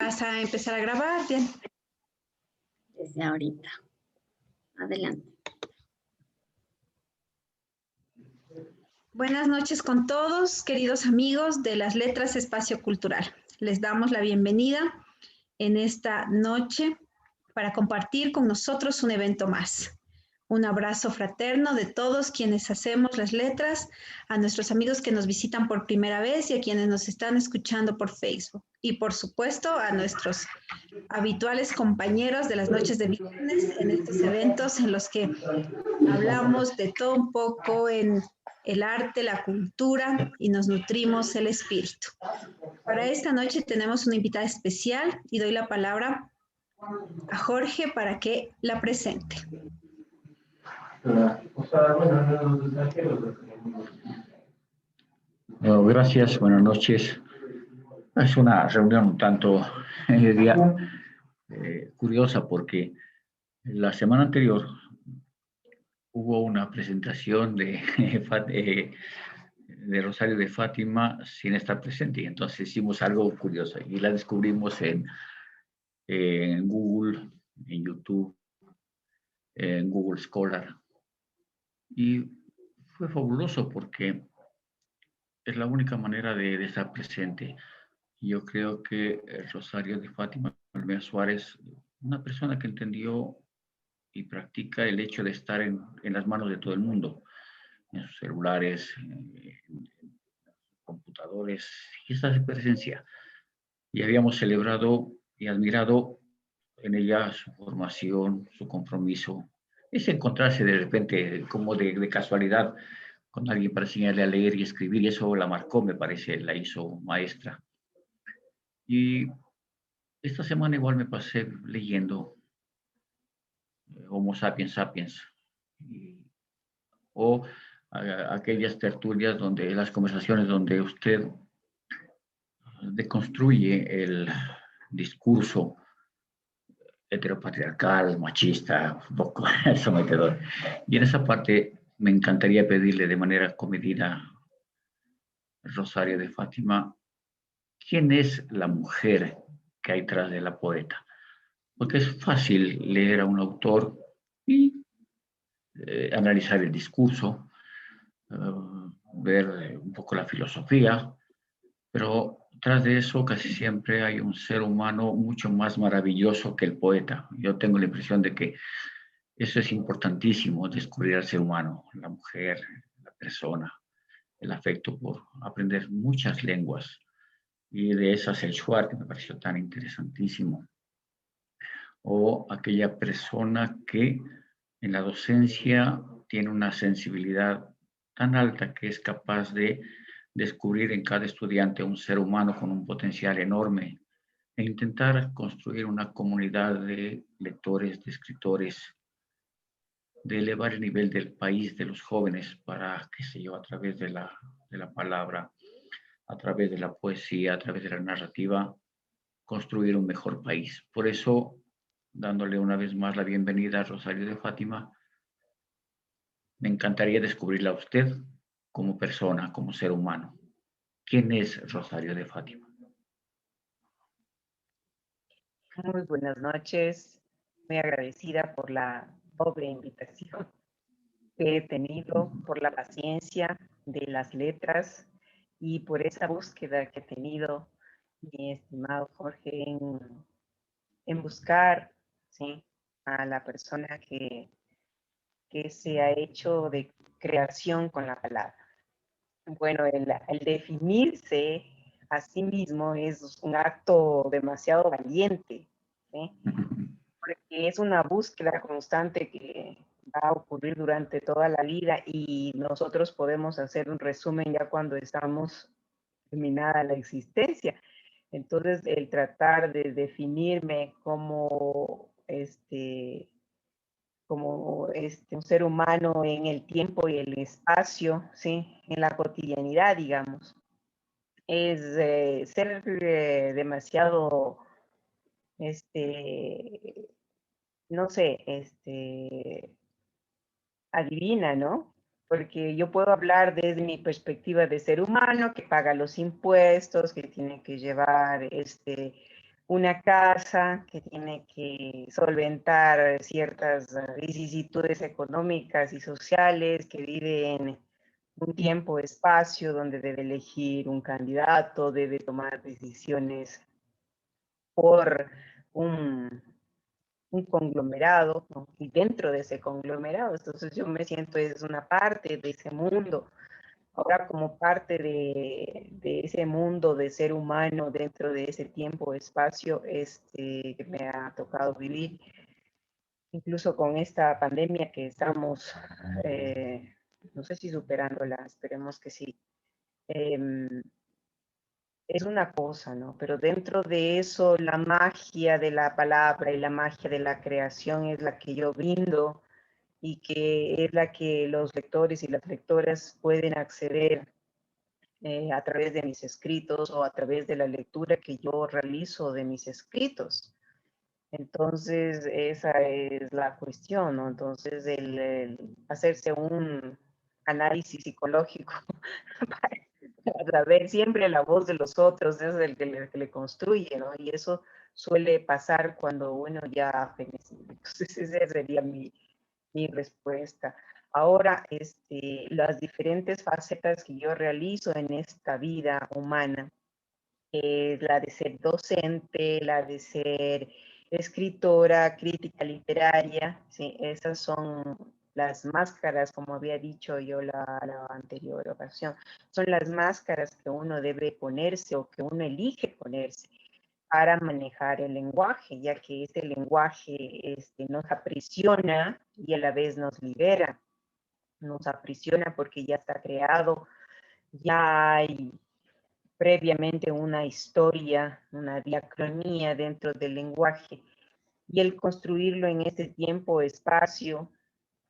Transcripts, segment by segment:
Vas a empezar a grabar, Diana. Desde ahorita. Adelante. Buenas noches con todos, queridos amigos de Las Letras Espacio Cultural. Les damos la bienvenida en esta noche para compartir con nosotros un evento más. Un abrazo fraterno de todos quienes hacemos las letras, a nuestros amigos que nos visitan por primera vez y a quienes nos están escuchando por Facebook. Y por supuesto a nuestros habituales compañeros de las noches de viernes en estos eventos en los que hablamos de todo un poco en el arte, la cultura y nos nutrimos el espíritu. Para esta noche tenemos una invitada especial y doy la palabra a Jorge para que la presente. Bueno, gracias, buenas noches. Es una reunión un tanto curiosa porque la semana anterior hubo una presentación de Rosario de Fátima sin estar presente y entonces hicimos algo curioso y la descubrimos en Google, en YouTube, en Google Scholar y fue fabuloso porque es la única manera de estar presente. Yo creo que Rosario de Fátima Almea Suárez, una persona que entendió y practica el hecho de estar en las manos de todo el mundo, en sus celulares, en computadores, y esa presencia. Y habíamos celebrado y admirado en ella su formación, su compromiso, es encontrarse de repente como de casualidad con alguien para enseñarle a leer y escribir, y eso la marcó, me parece, la hizo maestra. Y esta semana igual me pasé leyendo Homo sapiens sapiens, o aquellas tertulias donde las conversaciones donde usted deconstruye el discurso heteropatriarcal, machista, un poco sometedor. Y en esa parte me encantaría pedirle de manera comedida, Rosario de Fátima, ¿quién es la mujer que hay tras de la poeta? Porque es fácil leer a un autor y analizar el discurso, ver un poco la filosofía, pero tras de eso casi siempre hay un ser humano mucho más maravilloso que el poeta. Yo tengo la impresión de que eso es importantísimo, descubrir al ser humano, la mujer, la persona, el afecto por aprender muchas lenguas. Y de esas el Shuar, que me pareció tan interesantísimo. O aquella persona que en la docencia tiene una sensibilidad tan alta que es capaz de descubrir en cada estudiante un ser humano con un potencial enorme e intentar construir una comunidad de lectores, de escritores, de elevar el nivel del país, de los jóvenes, para, qué sé yo, a través de la palabra, a través de la poesía, a través de la narrativa, construir un mejor país. Por eso, dándole una vez más la bienvenida a Rosario de Fátima, me encantaría descubrirla a usted como persona, como ser humano. ¿Quién es Rosario de Fátima? Muy buenas noches, muy agradecida por la doble invitación que he tenido, por la paciencia de las letras y por esa búsqueda que he tenido, mi estimado Jorge, en buscar, ¿sí?, a la persona que se ha hecho de creación con la palabra. Bueno, el definirse a sí mismo es un acto demasiado valiente, ¿sí?, porque es una búsqueda constante que va a ocurrir durante toda la vida y nosotros podemos hacer un resumen ya cuando estamos terminada la existencia. Entonces, el tratar de definirme como un ser humano en el tiempo y el espacio, ¿sí?, en la cotidianidad, digamos, es ser demasiado, no sé, adivina, ¿no? Porque yo puedo hablar desde mi perspectiva de ser humano que paga los impuestos, que tiene que llevar una casa que tiene que solventar ciertas vicisitudes económicas y sociales, que vive en un tiempo, espacio donde debe elegir un candidato, debe tomar decisiones por un, un conglomerado, ¿no? Y dentro de ese conglomerado, entonces yo me siento es una parte de ese mundo. Ahora, como parte de ese mundo de ser humano dentro de ese tiempo, espacio, que me ha tocado vivir, incluso con esta pandemia que estamos, no sé si superándola, esperemos que sí. Em, es una cosa, ¿no? Pero dentro de eso, la magia de la palabra y la magia de la creación es la que yo brindo y que es la que los lectores y las lectoras pueden acceder a través de mis escritos o a través de la lectura que yo realizo de mis escritos. Entonces, esa es la cuestión, ¿no? Entonces, el hacerse un análisis psicológico para ver siempre la voz de los otros, es el que le construye, ¿no? Y eso suele pasar cuando uno ya ha fenecido. Entonces, esa sería mi respuesta. Ahora, las diferentes facetas que yo realizo en esta vida humana, la de ser docente, la de ser escritora, crítica literaria, ¿sí? Esas son las máscaras, como había dicho yo la anterior ocasión, son las máscaras que uno debe ponerse o que uno elige ponerse para manejar el lenguaje, ya que ese lenguaje nos aprisiona y a la vez nos libera. Nos aprisiona porque ya está creado, ya hay previamente una historia, una diacronía dentro del lenguaje, y el construirlo en ese tiempo, espacio,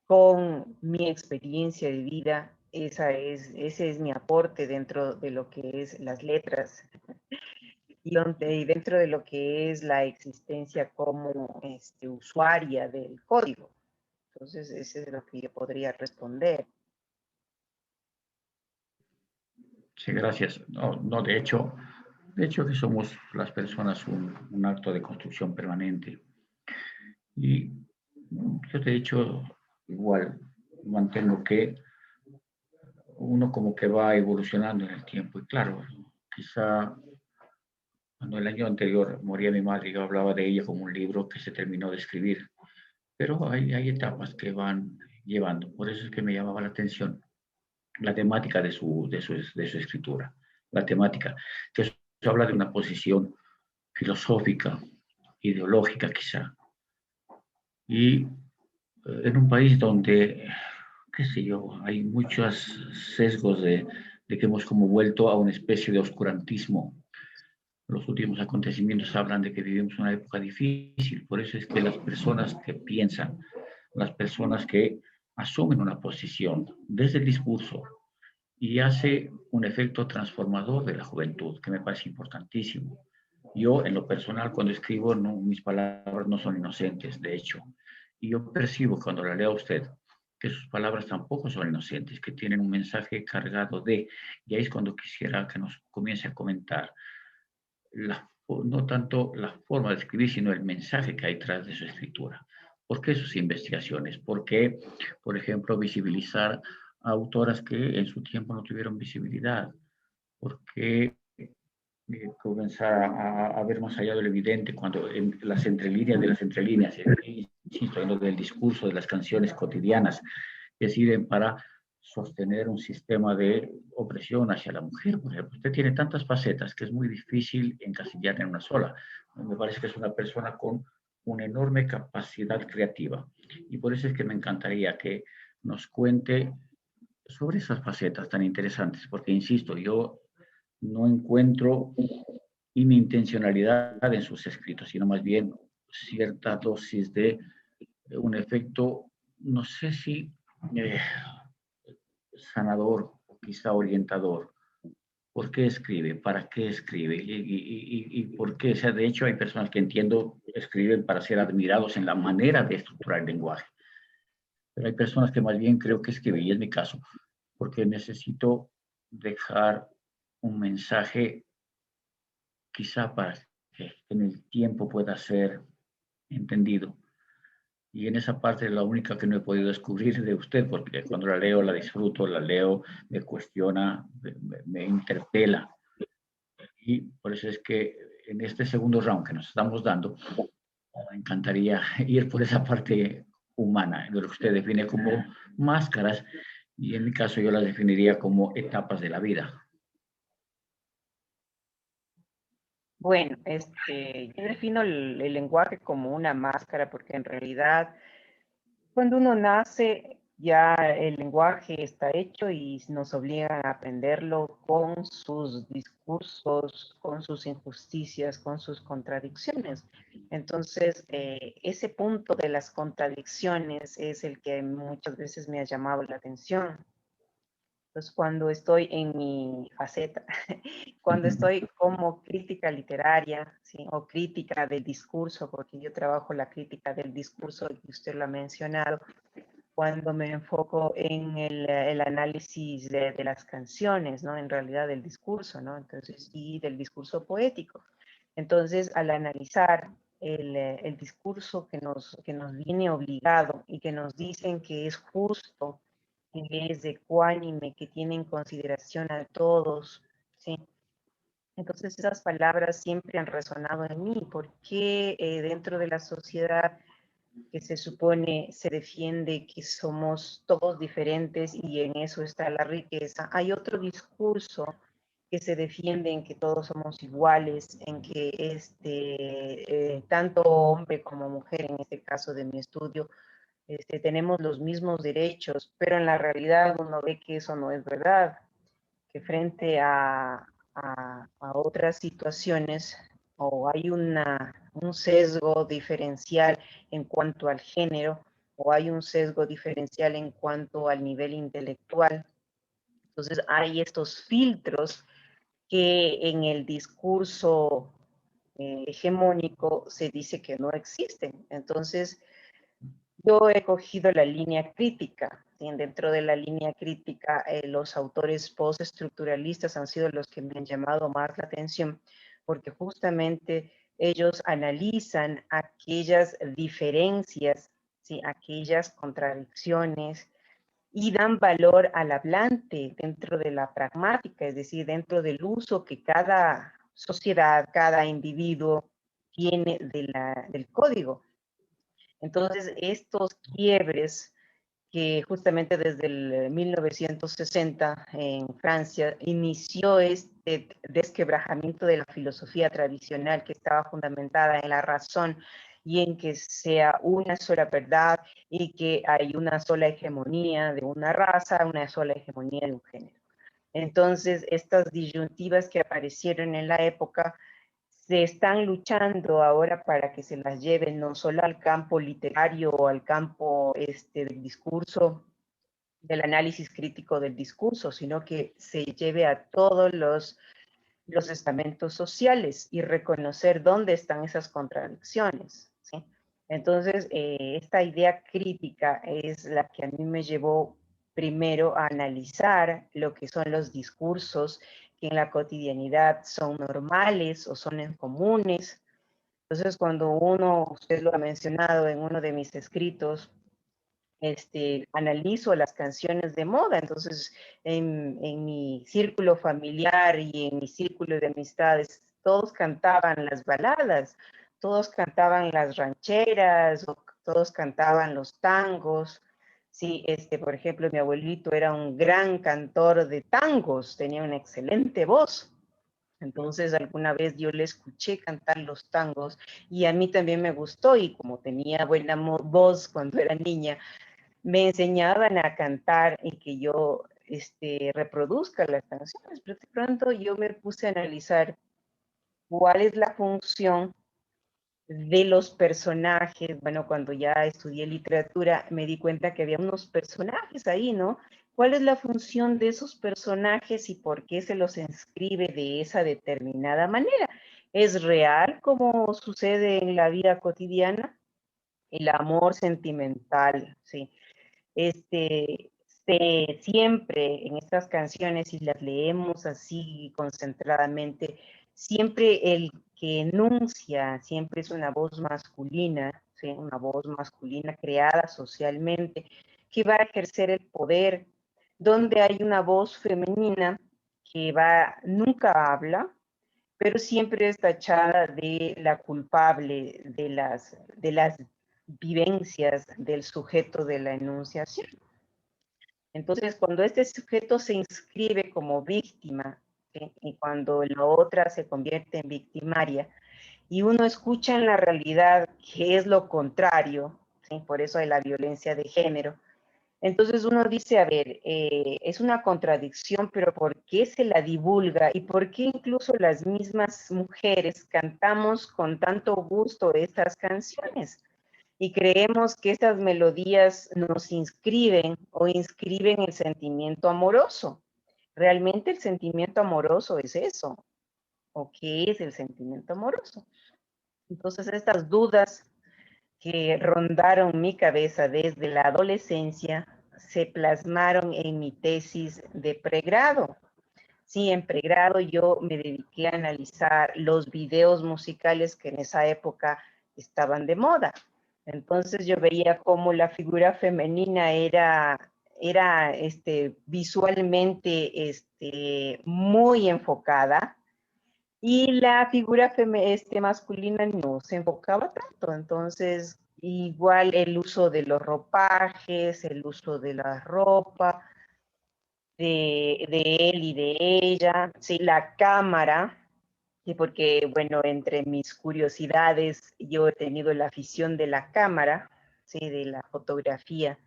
con mi experiencia de vida, ese es mi aporte dentro de lo que es las letras y dentro de lo que es la existencia como usuaria del código. Entonces, ese es lo que yo podría responder. Sí, gracias. No, no, de hecho que somos las personas un acto de construcción permanente. Y yo de hecho igual mantengo que uno como que va evolucionando en el tiempo. Y claro, quizá cuando el año anterior moría mi madre, yo hablaba de ella como un libro que se terminó de escribir. Pero hay etapas que van llevando. Por eso es que me llamaba la atención la temática de su escritura. La temática, que eso habla de una posición filosófica, ideológica quizá. Y en un país donde, qué sé yo, hay muchos sesgos de que hemos como vuelto a una especie de oscurantismo. Los últimos acontecimientos hablan de que vivimos una época difícil, por eso es que las personas que piensan, las personas que asumen una posición desde el discurso y hace un efecto transformador de la juventud, que me parece importantísimo. Yo, en lo personal, cuando escribo, no, mis palabras no son inocentes, de hecho, y yo percibo cuando la leo a usted que sus palabras tampoco son inocentes, que tienen un mensaje cargado de, y ahí es cuando quisiera que nos comience a comentar no tanto la forma de escribir, sino el mensaje que hay detrás de su escritura. ¿Por qué sus investigaciones? ¿Por qué, por ejemplo, visibilizar a autoras que en su tiempo no tuvieron visibilidad? ¿Por qué comenzar a ver más allá de lo evidente cuando en las entrelíneas de las entrelíneas, insisto, en lo del discurso de las canciones cotidianas que sirven para sostener un sistema de opresión hacia la mujer, por ejemplo? Usted tiene tantas facetas que es muy difícil encasillar en una sola. Me parece que es una persona con una enorme capacidad creativa y por eso es que me encantaría que nos cuente sobre esas facetas tan interesantes, porque insisto, yo no encuentro y mi intencionalidad en sus escritos, sino más bien cierta dosis de un efecto, no sé si eh, sanador o quizá orientador. ¿Por qué escribe? ¿Para qué escribe? ¿Y por qué? O sea, de hecho, hay personas que entiendo escriben para ser admirados en la manera de estructurar el lenguaje. Pero hay personas que más bien creo que escriben, y es mi caso, porque necesito dejar un mensaje quizá para que en el tiempo pueda ser entendido. Y en esa parte es la única que no he podido descubrir de usted, porque cuando la leo, la disfruto, la leo, me cuestiona, me interpela. Y por eso es que en este segundo round que nos estamos dando, me encantaría ir por esa parte humana, de lo que usted define como máscaras, y en mi caso yo las definiría como etapas de la vida. Bueno, yo defino el lenguaje como una máscara porque en realidad cuando uno nace ya el lenguaje está hecho y nos obligan a aprenderlo con sus discursos, con sus injusticias, con sus contradicciones. Entonces, ese punto de las contradicciones es el que muchas veces me ha llamado la atención. Entonces, cuando estoy en mi faceta, cuando estoy como crítica literaria, ¿sí? O crítica del discurso, porque yo trabajo la crítica del discurso, y usted lo ha mencionado, cuando me enfoco en el análisis de las canciones, ¿no? En realidad del discurso, ¿no? Entonces, y del discurso poético. Entonces, al analizar el discurso que nos viene obligado y que nos dicen que es justo, que es ecuánime, que tiene en consideración a todos, ¿sí? Entonces esas palabras siempre han resonado en mí, porque dentro de la sociedad que se supone se defiende que somos todos diferentes y en eso está la riqueza, hay otro discurso que se defiende en que todos somos iguales, en que tanto hombre como mujer, en este caso de mi estudio, tenemos los mismos derechos, pero en la realidad uno ve que eso no es verdad, que frente a otras situaciones o hay un sesgo diferencial en cuanto al género o hay un sesgo diferencial en cuanto al nivel intelectual. Entonces hay estos filtros que en el discurso hegemónico se dice que no existen. Entonces, yo he cogido la línea crítica. ¿Sí? Dentro de la línea crítica, los autores postestructuralistas han sido los que me han llamado más la atención, porque justamente ellos analizan aquellas diferencias, ¿sí? Aquellas contradicciones y dan valor al hablante dentro de la pragmática, es decir, dentro del uso que cada sociedad, cada individuo tiene del código. Entonces, estos quiebres que justamente desde el 1960 en Francia inició este desquebrajamiento de la filosofía tradicional que estaba fundamentada en la razón y en que sea una sola verdad y que hay una sola hegemonía de una raza, una sola hegemonía de un género. Entonces, estas disyuntivas que aparecieron en la época se están luchando ahora para que se las lleven no solo al campo literario o al campo del discurso, del análisis crítico del discurso, sino que se lleve a todos los estamentos sociales y reconocer dónde están esas contradicciones, ¿sí? Entonces, esta idea crítica es la que a mí me llevó primero a analizar lo que son los discursos que en la cotidianidad son normales o son en comunes. Entonces, cuando usted lo ha mencionado en uno de mis escritos, analizo las canciones de moda. Entonces, en mi círculo familiar y en mi círculo de amistades, todos cantaban las baladas, todos cantaban las rancheras, o todos cantaban los tangos. Sí, por ejemplo, mi abuelito era un gran cantor de tangos, tenía una excelente voz. Entonces, alguna vez yo le escuché cantar los tangos y a mí también me gustó, y como tenía buena voz cuando era niña, me enseñaban a cantar y que yo reproduzca las canciones, pero de pronto yo me puse a analizar cuál es la función de los personajes. Bueno, cuando ya estudié literatura me di cuenta que había unos personajes ahí, ¿no? ¿Cuál es la función de esos personajes y por qué se los inscribe de esa determinada manera? ¿Es real como sucede en la vida cotidiana? El amor sentimental, ¿sí? Siempre en estas canciones, si las leemos así concentradamente, siempre que enuncia, siempre es una voz masculina, ¿sí? Una voz masculina creada socialmente, que va a ejercer el poder, donde hay una voz femenina que nunca habla, pero siempre es tachada de la culpable de las vivencias del sujeto de la enunciación. Entonces, cuando este sujeto se inscribe como víctima, ¿sí? Y cuando la otra se convierte en victimaria, y uno escucha en la realidad que es lo contrario, ¿sí? Por eso hay la violencia de género, entonces uno dice, a ver, es una contradicción, pero ¿por qué se la divulga? ¿Y por qué incluso las mismas mujeres cantamos con tanto gusto estas canciones? Y creemos que estas melodías nos inscriben o inscriben el sentimiento amoroso. ¿Realmente el sentimiento amoroso es eso? ¿O qué es el sentimiento amoroso? Entonces estas dudas que rondaron mi cabeza desde la adolescencia se plasmaron en mi tesis de pregrado. Sí, en pregrado yo me dediqué a analizar los videos musicales que en esa época estaban de moda. Entonces yo veía cómo la figura femenina era visualmente muy enfocada, y la figura masculina no se enfocaba tanto. Entonces, igual el uso de los ropajes, el uso de la ropa, de él y de ella, sí, la cámara, y porque, bueno, entre mis curiosidades, yo he tenido la afición de la cámara, sí, de la fotografía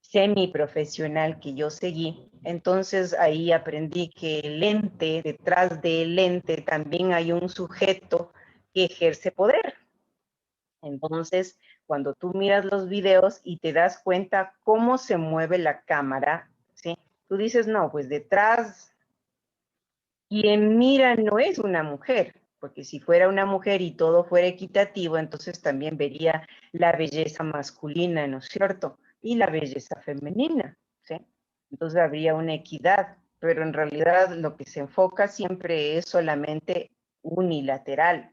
semiprofesional que yo seguí. Entonces ahí aprendí que el lente, detrás del lente también hay un sujeto que ejerce poder. Entonces, cuando tú miras los videos y te das cuenta cómo se mueve la cámara, ¿sí? Tú dices, no, pues detrás, quien mira no es una mujer, porque si fuera una mujer y todo fuera equitativo, entonces también vería la belleza masculina, ¿no es cierto? Y la belleza femenina, ¿sí? Entonces habría una equidad, pero en realidad lo que se enfoca siempre es solamente unilateral.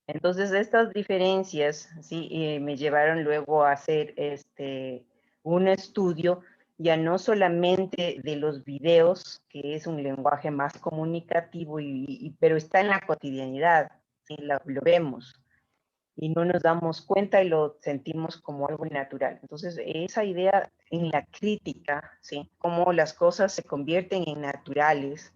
Entonces estas diferencias, ¿sí? Me llevaron luego a hacer un estudio ya no solamente de los videos, que es un lenguaje más comunicativo, pero está en la cotidianidad, ¿sí? Lo vemos y no nos damos cuenta y lo sentimos como algo natural. Entonces, esa idea en la crítica, ¿sí? Cómo las cosas se convierten en naturales,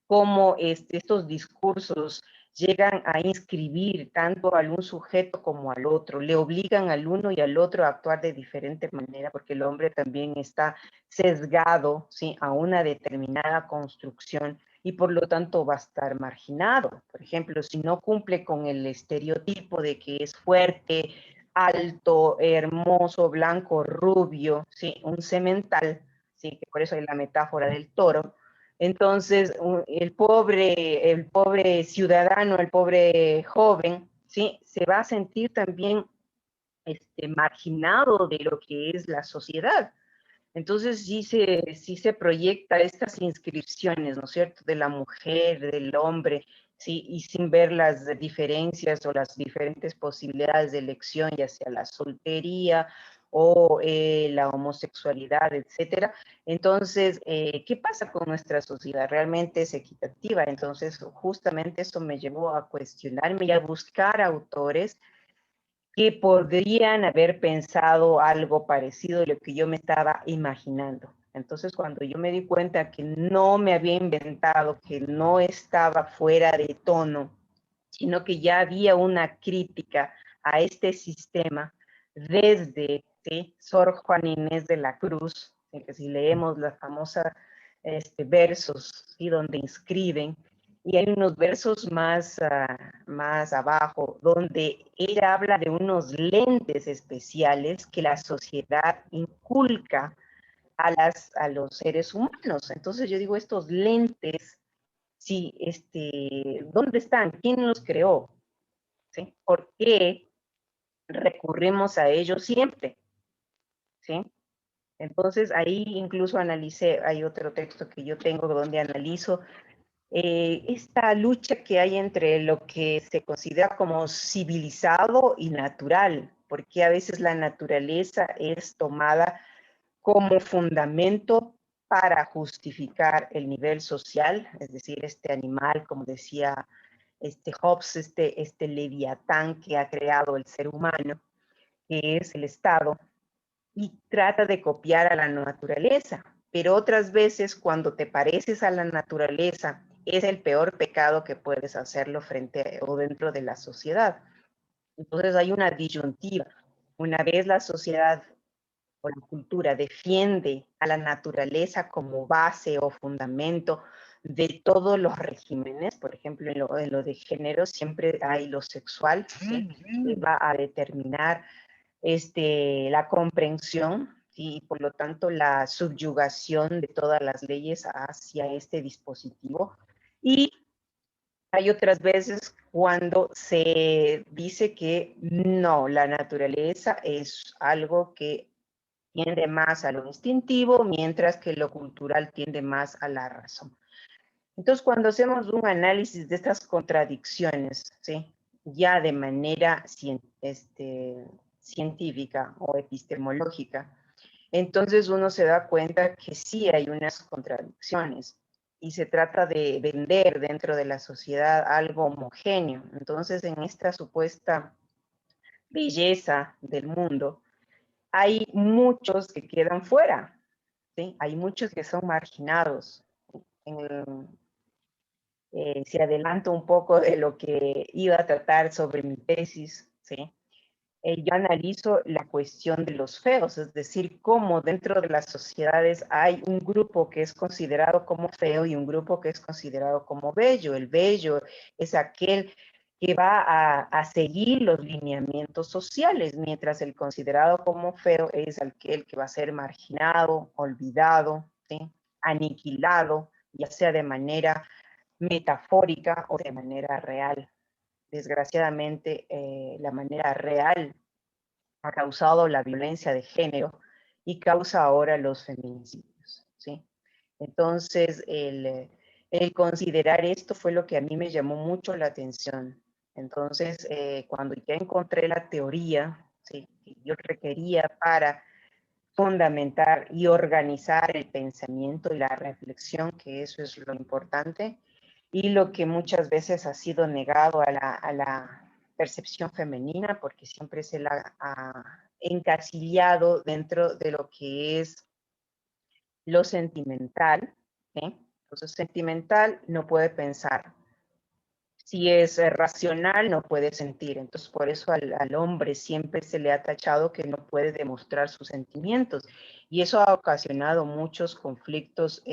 cómo estos discursos llegan a inscribir tanto a un sujeto como al otro, le obligan al uno y al otro a actuar de diferente manera, porque el hombre también está sesgado, ¿sí? A una determinada construcción y por lo tanto va a estar marginado. Por ejemplo, si no cumple con el estereotipo de que es fuerte, alto, hermoso, blanco, rubio, ¿sí? Un semental, ¿sí? Que por eso hay la metáfora del toro. Entonces, el pobre ciudadano, el pobre joven, ¿sí? Se va a sentir también marginado de lo que es la sociedad. Entonces, sí se proyecta estas inscripciones, ¿no es cierto?, de la mujer, del hombre, ¿sí? Y sin ver las diferencias o las diferentes posibilidades de elección, ya sea la soltería o la homosexualidad, etcétera. Entonces, ¿qué pasa con nuestra sociedad? ¿Realmente es equitativa? Entonces, justamente eso me llevó a cuestionarme y a buscar autores que podrían haber pensado algo parecido a lo que yo me estaba imaginando. Entonces, cuando yo me di cuenta que no me había inventado, que no estaba fuera de tono, sino que ya había una crítica a este sistema desde, ¿sí? Sor Juana Inés de la Cruz, que si leemos la famosa versos, ¿sí? Donde inscriben, y hay unos versos más abajo, donde ella habla de unos lentes especiales que la sociedad inculca a los seres humanos. Entonces yo digo, estos lentes, sí, ¿dónde están? ¿Quién los creó? ¿Sí? ¿Por qué recurrimos a ellos siempre? ¿Sí? Entonces ahí incluso analicé, hay otro texto que yo tengo donde analizo esta lucha que hay entre lo que se considera como civilizado y natural, porque a veces la naturaleza es tomada como fundamento para justificar el nivel social, es decir, este animal, como decía Hobbes, este leviatán que ha creado el ser humano, que es el Estado, y trata de copiar a la naturaleza. Pero otras veces, cuando te pareces a la naturaleza, es el peor pecado que puedes hacerlo frente o dentro de la sociedad. Entonces hay una disyuntiva. Una vez la sociedad o la cultura defiende a la naturaleza como base o fundamento de todos los regímenes, por ejemplo, en lo de género siempre hay lo sexual, ¿sí? Que va a determinar la comprensión y por lo tanto la subyugación de todas las leyes hacia este dispositivo. Y hay otras veces cuando se dice que no, la naturaleza es algo que tiende más a lo instintivo, mientras que lo cultural tiende más a la razón. Entonces, cuando hacemos un análisis de estas contradicciones, ¿sí? Ya de manera científica o epistemológica, entonces uno se da cuenta que sí hay unas contradicciones y se trata de vender dentro de la sociedad algo homogéneo. Entonces, en esta supuesta belleza del mundo, hay muchos que quedan fuera, ¿sí? Hay muchos que son marginados. Si adelanto un poco de lo que iba a tratar sobre mi tesis, ¿sí? Yo analizo la cuestión de los feos, es decir, cómo dentro de las sociedades hay un grupo que es considerado como feo y un grupo que es considerado como bello. El bello es aquel que va a seguir los lineamientos sociales, mientras el considerado como feo es aquel que va a ser marginado, olvidado, ¿sí? Aniquilado, ya sea de manera metafórica o de manera real. Desgraciadamente, la manera real ha causado la violencia de género y causa ahora los feminicidios, ¿sí? Entonces, el considerar esto fue lo que a mí me llamó mucho la atención. Entonces, cuando ya encontré la teoría, ¿sí? Que yo requería para fundamentar y organizar el pensamiento y la reflexión, que eso es lo importante, y lo que muchas veces ha sido negado a la percepción femenina, porque siempre se la ha encasillado dentro de lo que es lo sentimental, ¿sí? Entonces, sentimental no puede pensar. Si es racional, no puede sentir. Entonces, por eso al hombre siempre se le ha tachado que no puede demostrar sus sentimientos. Y eso ha ocasionado muchos conflictos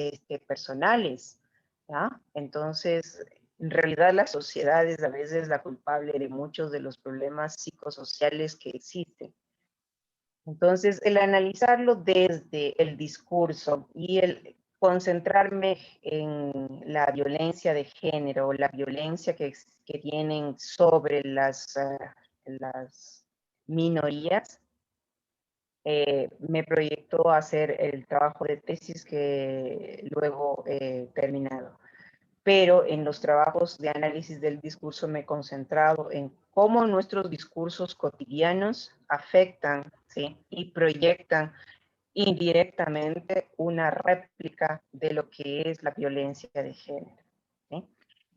personales, ¿ya? Entonces, en realidad la sociedad es a veces la culpable de muchos de los problemas psicosociales que existen. Entonces, el analizarlo desde el discurso y el concentrarme en la violencia de género, la violencia que tienen sobre las minorías, me proyectó a hacer el trabajo de tesis que luego he terminado. Pero en los trabajos de análisis del discurso me he concentrado en cómo nuestros discursos cotidianos afectan, ¿sí? Y proyectan indirectamente una réplica de lo que es la violencia de género, ¿sí?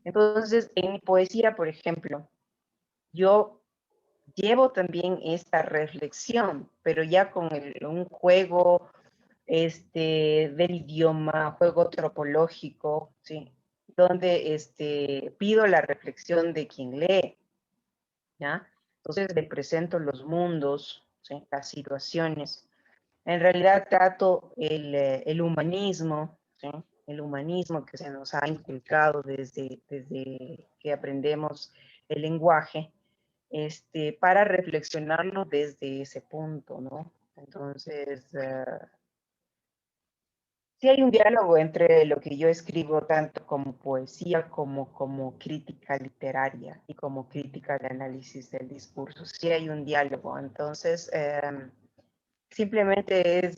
Entonces, en mi poesía, por ejemplo, yo llevo también esta reflexión, pero ya con un juego del idioma, juego tropológico, ¿sí? Donde pido la reflexión de quien lee, ¿ya? Entonces le presento los mundos, ¿sí? Las situaciones. En realidad trato el humanismo, ¿sí? El humanismo que se nos ha inculcado desde que aprendemos el lenguaje, para reflexionarlo desde ese punto, ¿no? Entonces, sí hay un diálogo entre lo que yo escribo tanto como poesía como crítica literaria y como crítica de análisis del discurso. Sí hay un diálogo. Entonces, simplemente es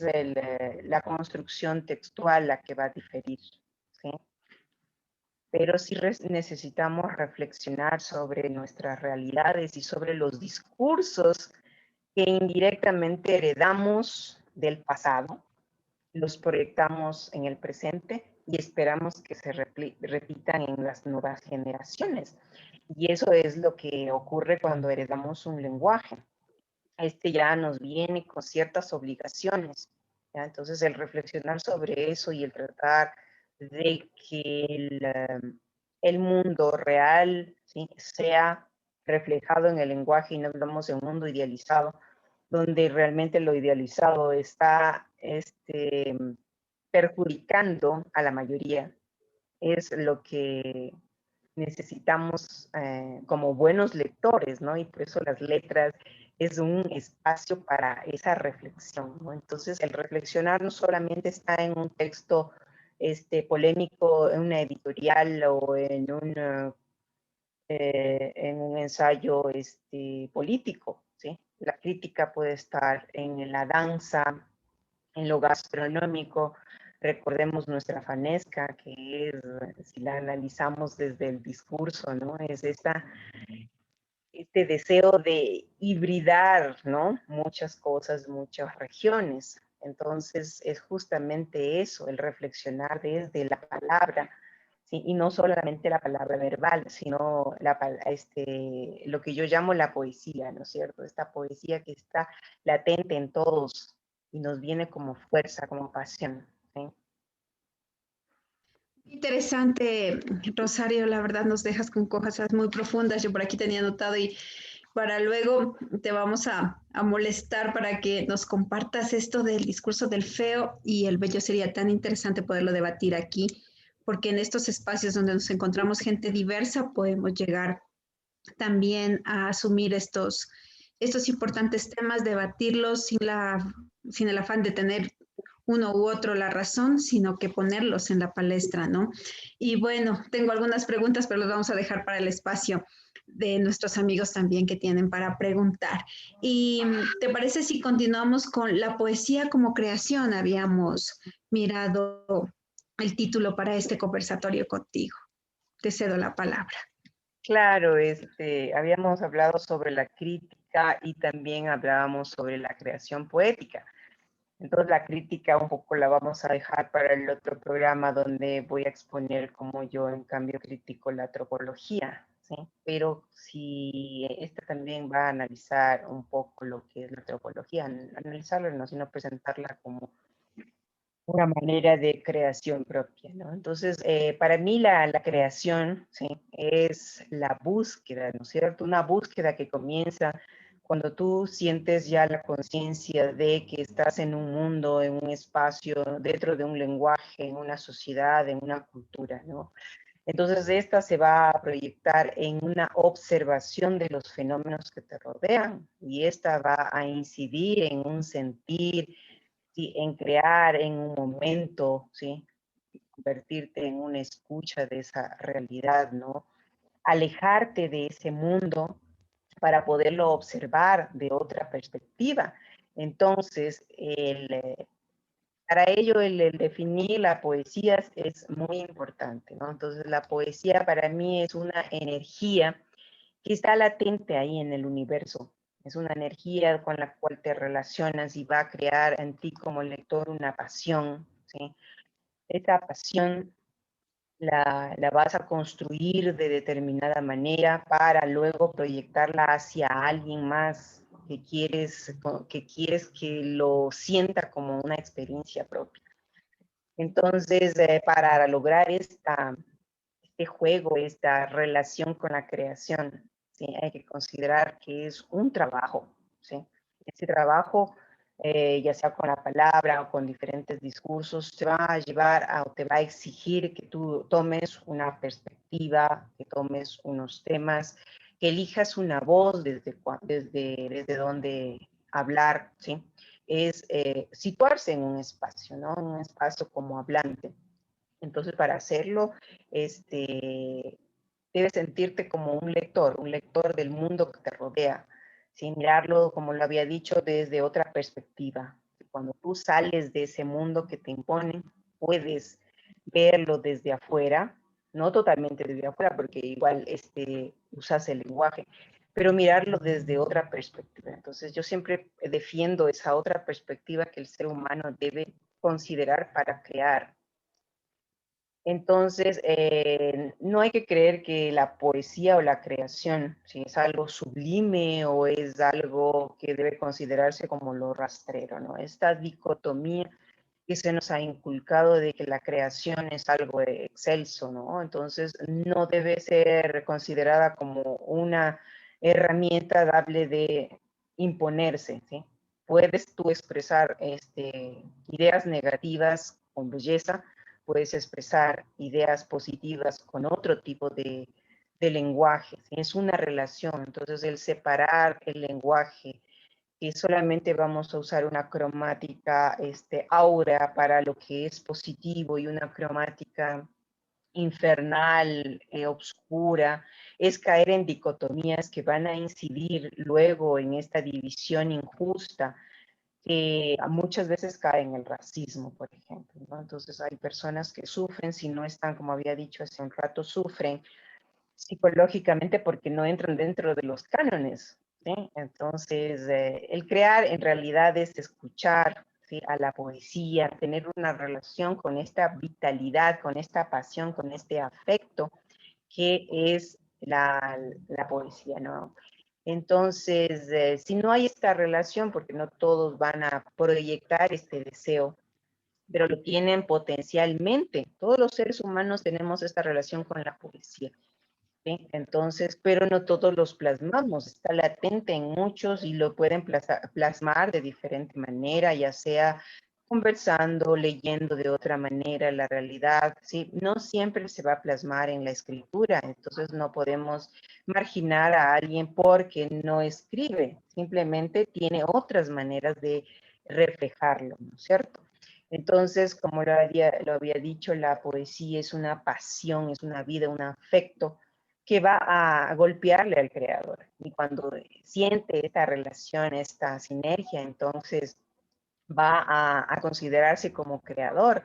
la construcción textual la que va a diferir, ¿sí? pero sí necesitamos reflexionar sobre nuestras realidades y sobre los discursos que indirectamente heredamos del pasado, los proyectamos en el presente y esperamos que se repitan en las nuevas generaciones. Y eso es lo que ocurre cuando heredamos un lenguaje. Este ya nos viene con ciertas obligaciones, ¿ya? Entonces, el reflexionar sobre eso y el tratar de que el mundo real, ¿sí?, sea reflejado en el lenguaje, y no hablamos de un mundo idealizado, donde realmente lo idealizado está perjudicando a la mayoría. Es lo que necesitamos como buenos lectores, ¿no? Y por eso las letras es un espacio para esa reflexión, ¿no? Entonces, el reflexionar no solamente está en un texto polémico, en una editorial o en un ensayo político, ¿sí? La crítica puede estar en la danza, en lo gastronómico. Recordemos nuestra fanesca, que es, si la analizamos desde el discurso, ¿no?, es este deseo de hibridar, ¿no?, muchas cosas, muchas regiones. Entonces, es justamente eso, el reflexionar desde la palabra, ¿sí? Y no solamente la palabra verbal, sino lo que yo llamo la poesía, ¿no es cierto? Esta poesía que está latente en todos y nos viene como fuerza, como pasión, ¿sí? Interesante, Rosario, la verdad nos dejas con cosas muy profundas. Yo por aquí tenía anotado y para luego te vamos a molestar para que nos compartas esto del discurso del feo y el bello. Sería tan interesante poderlo debatir aquí, porque en estos espacios donde nos encontramos gente diversa podemos llegar también a asumir estos importantes temas, debatirlos sin el afán de tener uno u otro la razón, sino que ponerlos en la palestra, ¿no? Y bueno, tengo algunas preguntas, pero las vamos a dejar para el espacio de nuestros amigos también que tienen para preguntar. ¿Y te parece si continuamos con la poesía como creación? Habíamos mirado el título para este conversatorio contigo. Te cedo la palabra. Claro, habíamos hablado sobre la crítica y también hablábamos sobre la creación poética. Entonces, la crítica un poco la vamos a dejar para el otro programa, donde voy a exponer cómo yo, en cambio, critico la antropología, ¿sí? Pero si esta también va a analizar un poco lo que es la antropología, analizarla no, sino presentarla como una manera de creación propia, ¿no? Entonces, para mí la creación, ¿sí?, es la búsqueda, ¿no es cierto? Una búsqueda que comienza cuando tú sientes ya la conciencia de que estás en un mundo, en un espacio, dentro de un lenguaje, en una sociedad, en una cultura, ¿no? Entonces, esta se va a proyectar en una observación de los fenómenos que te rodean, y esta va a incidir en un sentir, ¿sí?, en crear en un momento, ¿sí?, convertirte en una escucha de esa realidad, ¿no? Alejarte de ese mundo para poderlo observar de otra perspectiva. Entonces, para ello, el definir la poesía es muy importante, ¿no? Entonces, la poesía para mí es una energía que está latente ahí en el universo. Es una energía con la cual te relacionas y va a crear en ti como lector una pasión, ¿sí? Esa pasión la vas a construir de determinada manera para luego proyectarla hacia alguien más que quieres que lo sienta como una experiencia propia. Entonces, para lograr este juego, esta relación con la creación, ¿sí?, hay que considerar que es un trabajo, ¿sí? Ese trabajo, ya sea con la palabra o con diferentes discursos, te va a llevar o te va a exigir que tú tomes una perspectiva, que tomes unos temas, que elijas una voz desde donde hablar, ¿sí? Es situarse en un espacio, ¿no? En un espacio como hablante. Entonces, para hacerlo, debes sentirte como un lector del mundo que te rodea, sin mirarlo, como lo había dicho, desde otra perspectiva. Cuando tú sales de ese mundo que te imponen, puedes verlo desde afuera, no totalmente desde afuera, porque igual usas el lenguaje, pero mirarlo desde otra perspectiva. Entonces yo siempre defiendo esa otra perspectiva que el ser humano debe considerar para crear. Entonces, no hay que creer que la poesía o la creación, si es algo sublime o es algo que debe considerarse como lo rastrero, ¿no? Esta dicotomía que se nos ha inculcado de que la creación es algo excelso, ¿no? Entonces, no debe ser considerada como una herramienta dable de imponerse, ¿sí? Puedes tú expresar ideas negativas con belleza, puedes expresar ideas positivas con otro tipo de lenguaje, ¿sí? Es una relación, entonces el separar el lenguaje y solamente vamos a usar una cromática aura para lo que es positivo y una cromática infernal, oscura, es caer en dicotomías que van a incidir luego en esta división injusta que muchas veces cae en el racismo, por ejemplo, ¿no? Entonces hay personas que sufren, si no están, como había dicho hace un rato, sufren psicológicamente porque no entran dentro de los cánones, ¿sí? Entonces, el crear en realidad es escuchar, ¿sí?, a la poesía, tener una relación con esta vitalidad, con esta pasión, con este afecto que es la poesía, ¿no? Entonces, si no hay esta relación, porque no todos van a proyectar este deseo, pero lo tienen potencialmente. Todos los seres humanos tenemos esta relación con la poesía. ¿Sí? Entonces, pero no todos los plasmamos, está latente en muchos y lo pueden plasmar de diferente manera, ya sea conversando, leyendo de otra manera la realidad, ¿sí? No siempre se va a plasmar en la escritura, entonces no podemos marginar a alguien porque no escribe, simplemente tiene otras maneras de reflejarlo, ¿no es cierto? Entonces, como lo había dicho, la poesía es una pasión, es una vida, un afecto que va a golpearle al creador. Y cuando siente esta relación, esta sinergia, entonces va a considerarse como creador,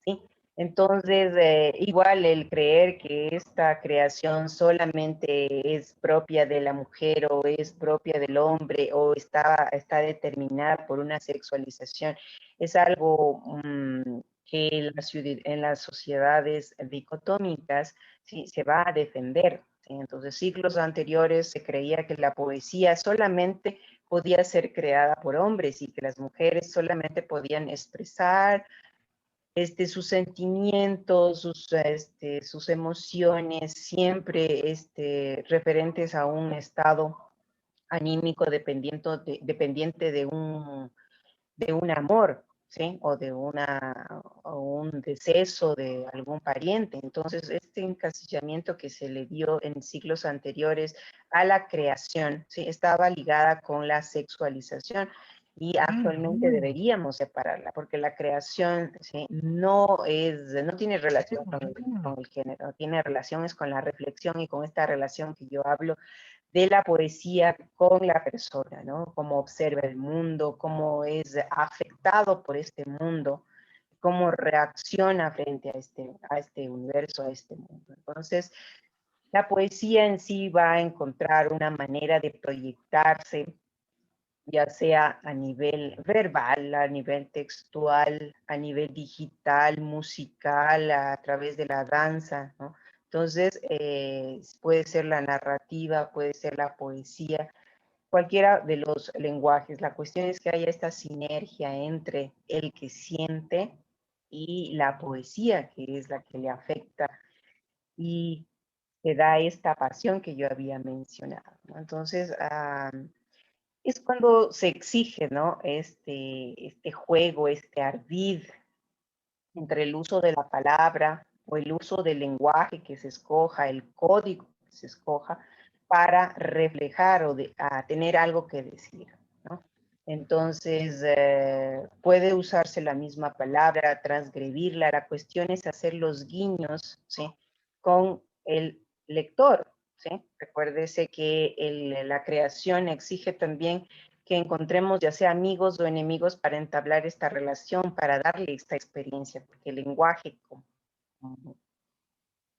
¿sí? Entonces, igual el creer que esta creación solamente es propia de la mujer o es propia del hombre o está determinada por una sexualización, es algo que en las sociedades dicotómicas, ¿sí?, se va a defender. ¿Sí? Entonces, siglos anteriores se creía que la poesía solamente podía ser creada por hombres y que las mujeres solamente podían expresar sus sentimientos, sus emociones, siempre referentes a un estado anímico dependiente de un amor, ¿sí? O un deceso de algún pariente. Entonces, este encasillamiento que se le dio en siglos anteriores a la creación, ¿sí?, estaba ligada con la sexualización. Y actualmente deberíamos separarla, porque la creación, ¿sí?, no tiene relación con el género, tiene relaciones con la reflexión y con esta relación que yo hablo de la poesía con la persona, ¿no? Cómo observa el mundo, cómo es afectado por este mundo, cómo reacciona frente a este universo, a este mundo. Entonces, la poesía en sí va a encontrar una manera de proyectarse, ya sea a nivel verbal, a nivel textual, a nivel digital, musical, a través de la danza, ¿no? Entonces, puede ser la narrativa, puede ser la poesía, cualquiera de los lenguajes. La cuestión es que haya esta sinergia entre el que siente y la poesía, que es la que le afecta y te da esta pasión que yo había mencionado, ¿no? Entonces, es cuando se exige, ¿no?, este juego, este ardid entre el uso de la palabra o el uso del lenguaje que se escoja, el código que se escoja para reflejar o a tener algo que decir, ¿no? Entonces, puede usarse la misma palabra, transgredirla. La cuestión es hacer los guiños, ¿sí?, con el lector, ¿sí? Recuérdese que la creación exige también que encontremos ya sea amigos o enemigos para entablar esta relación, para darle esta experiencia, porque el lenguaje, como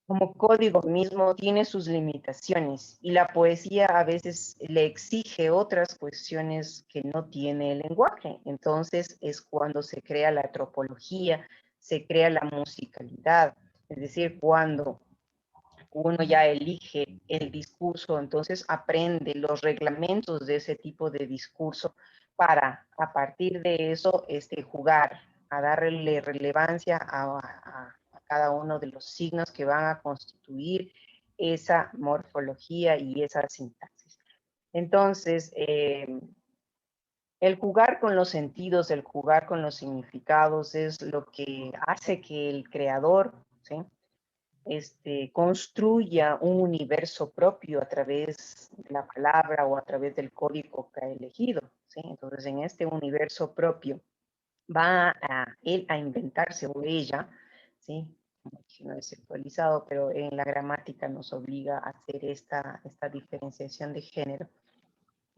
como código mismo tiene sus limitaciones y la poesía a veces le exige otras cuestiones que no tiene el lenguaje. Entonces es cuando se crea la tropología, se crea la musicalidad, es decir, cuando uno ya elige el discurso, entonces aprende los reglamentos de ese tipo de discurso para a partir de eso jugar, a darle relevancia a cada uno de los signos que van a constituir esa morfología y esa sintaxis. Entonces, el jugar con los sentidos, el jugar con los significados es lo que hace que el creador, ¿sí?, construya un universo propio a través de la palabra o a través del código que ha elegido, ¿sí? Entonces, en este universo propio va él a inventarse o ella, ¿sí? No es sexualizado, pero en la gramática nos obliga a hacer esta diferenciación de género.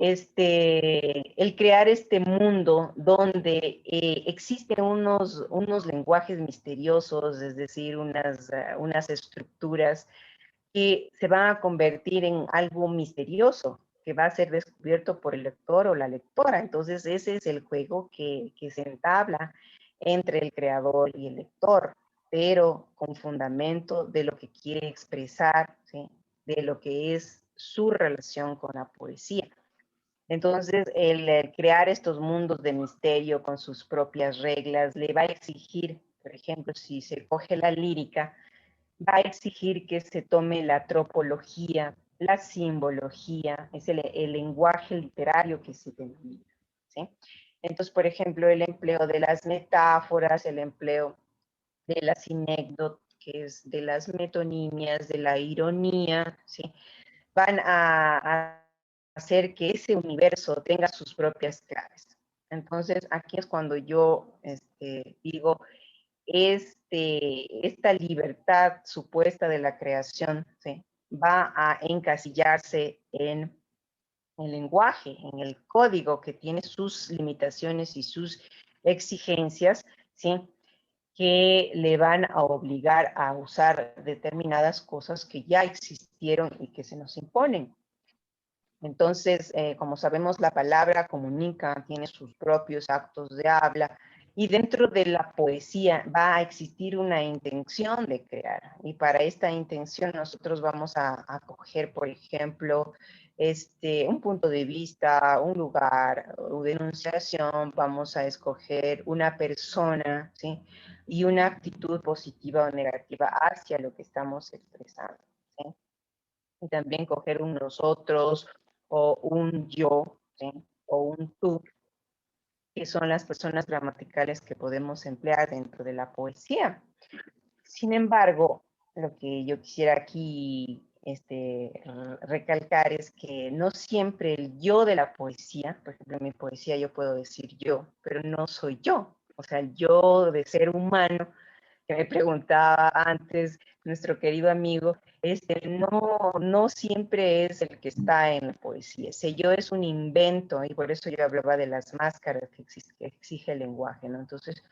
El crear este mundo donde existen unos lenguajes misteriosos, es decir, unas estructuras que se van a convertir en algo misterioso, que va a ser descubierto por el lector o la lectora. Entonces, ese es el juego que se entabla entre el creador y el lector, pero con fundamento de lo que quiere expresar, ¿sí?, de lo que es su relación con la poesía. Entonces, el crear estos mundos de misterio con sus propias reglas le va a exigir, por ejemplo, si se coge la lírica, va a exigir que se tome la tropología, la simbología, es el lenguaje literario que se denomina, ¿sí? Entonces, por ejemplo, el empleo de las metáforas, el empleo de la sinécdotas, que es de las metonimias, de la ironía, ¿sí?, van a hacer que ese universo tenga sus propias claves. Entonces, aquí es cuando yo digo, esta libertad supuesta de la creación, ¿sí?, va a encasillarse en el lenguaje, en el código que tiene sus limitaciones y sus exigencias, ¿sí?, que le van a obligar a usar determinadas cosas que ya existieron y que se nos imponen. Entonces, como sabemos, la palabra comunica, tiene sus propios actos de habla, y dentro de la poesía va a existir una intención de crear. Y para esta intención nosotros vamos a coger, por ejemplo, un punto de vista, un lugar de enunciación, vamos a escoger una persona, ¿sí?, y una actitud positiva o negativa hacia lo que estamos expresando, ¿sí? Y también coger un nosotros o un yo, ¿sí?, o un tú, que son las personas gramaticales que podemos emplear dentro de la poesía. Sin embargo, lo que yo quisiera aquí recalcar es que no siempre el yo de la poesía, por ejemplo, en mi poesía yo puedo decir yo, pero no soy yo. O sea, el yo de ser humano que me preguntaba antes nuestro querido amigo, no siempre es el que está en la poesía. Ese yo es un invento, y por eso yo hablaba de las máscaras que exige el lenguaje, ¿no? Entonces,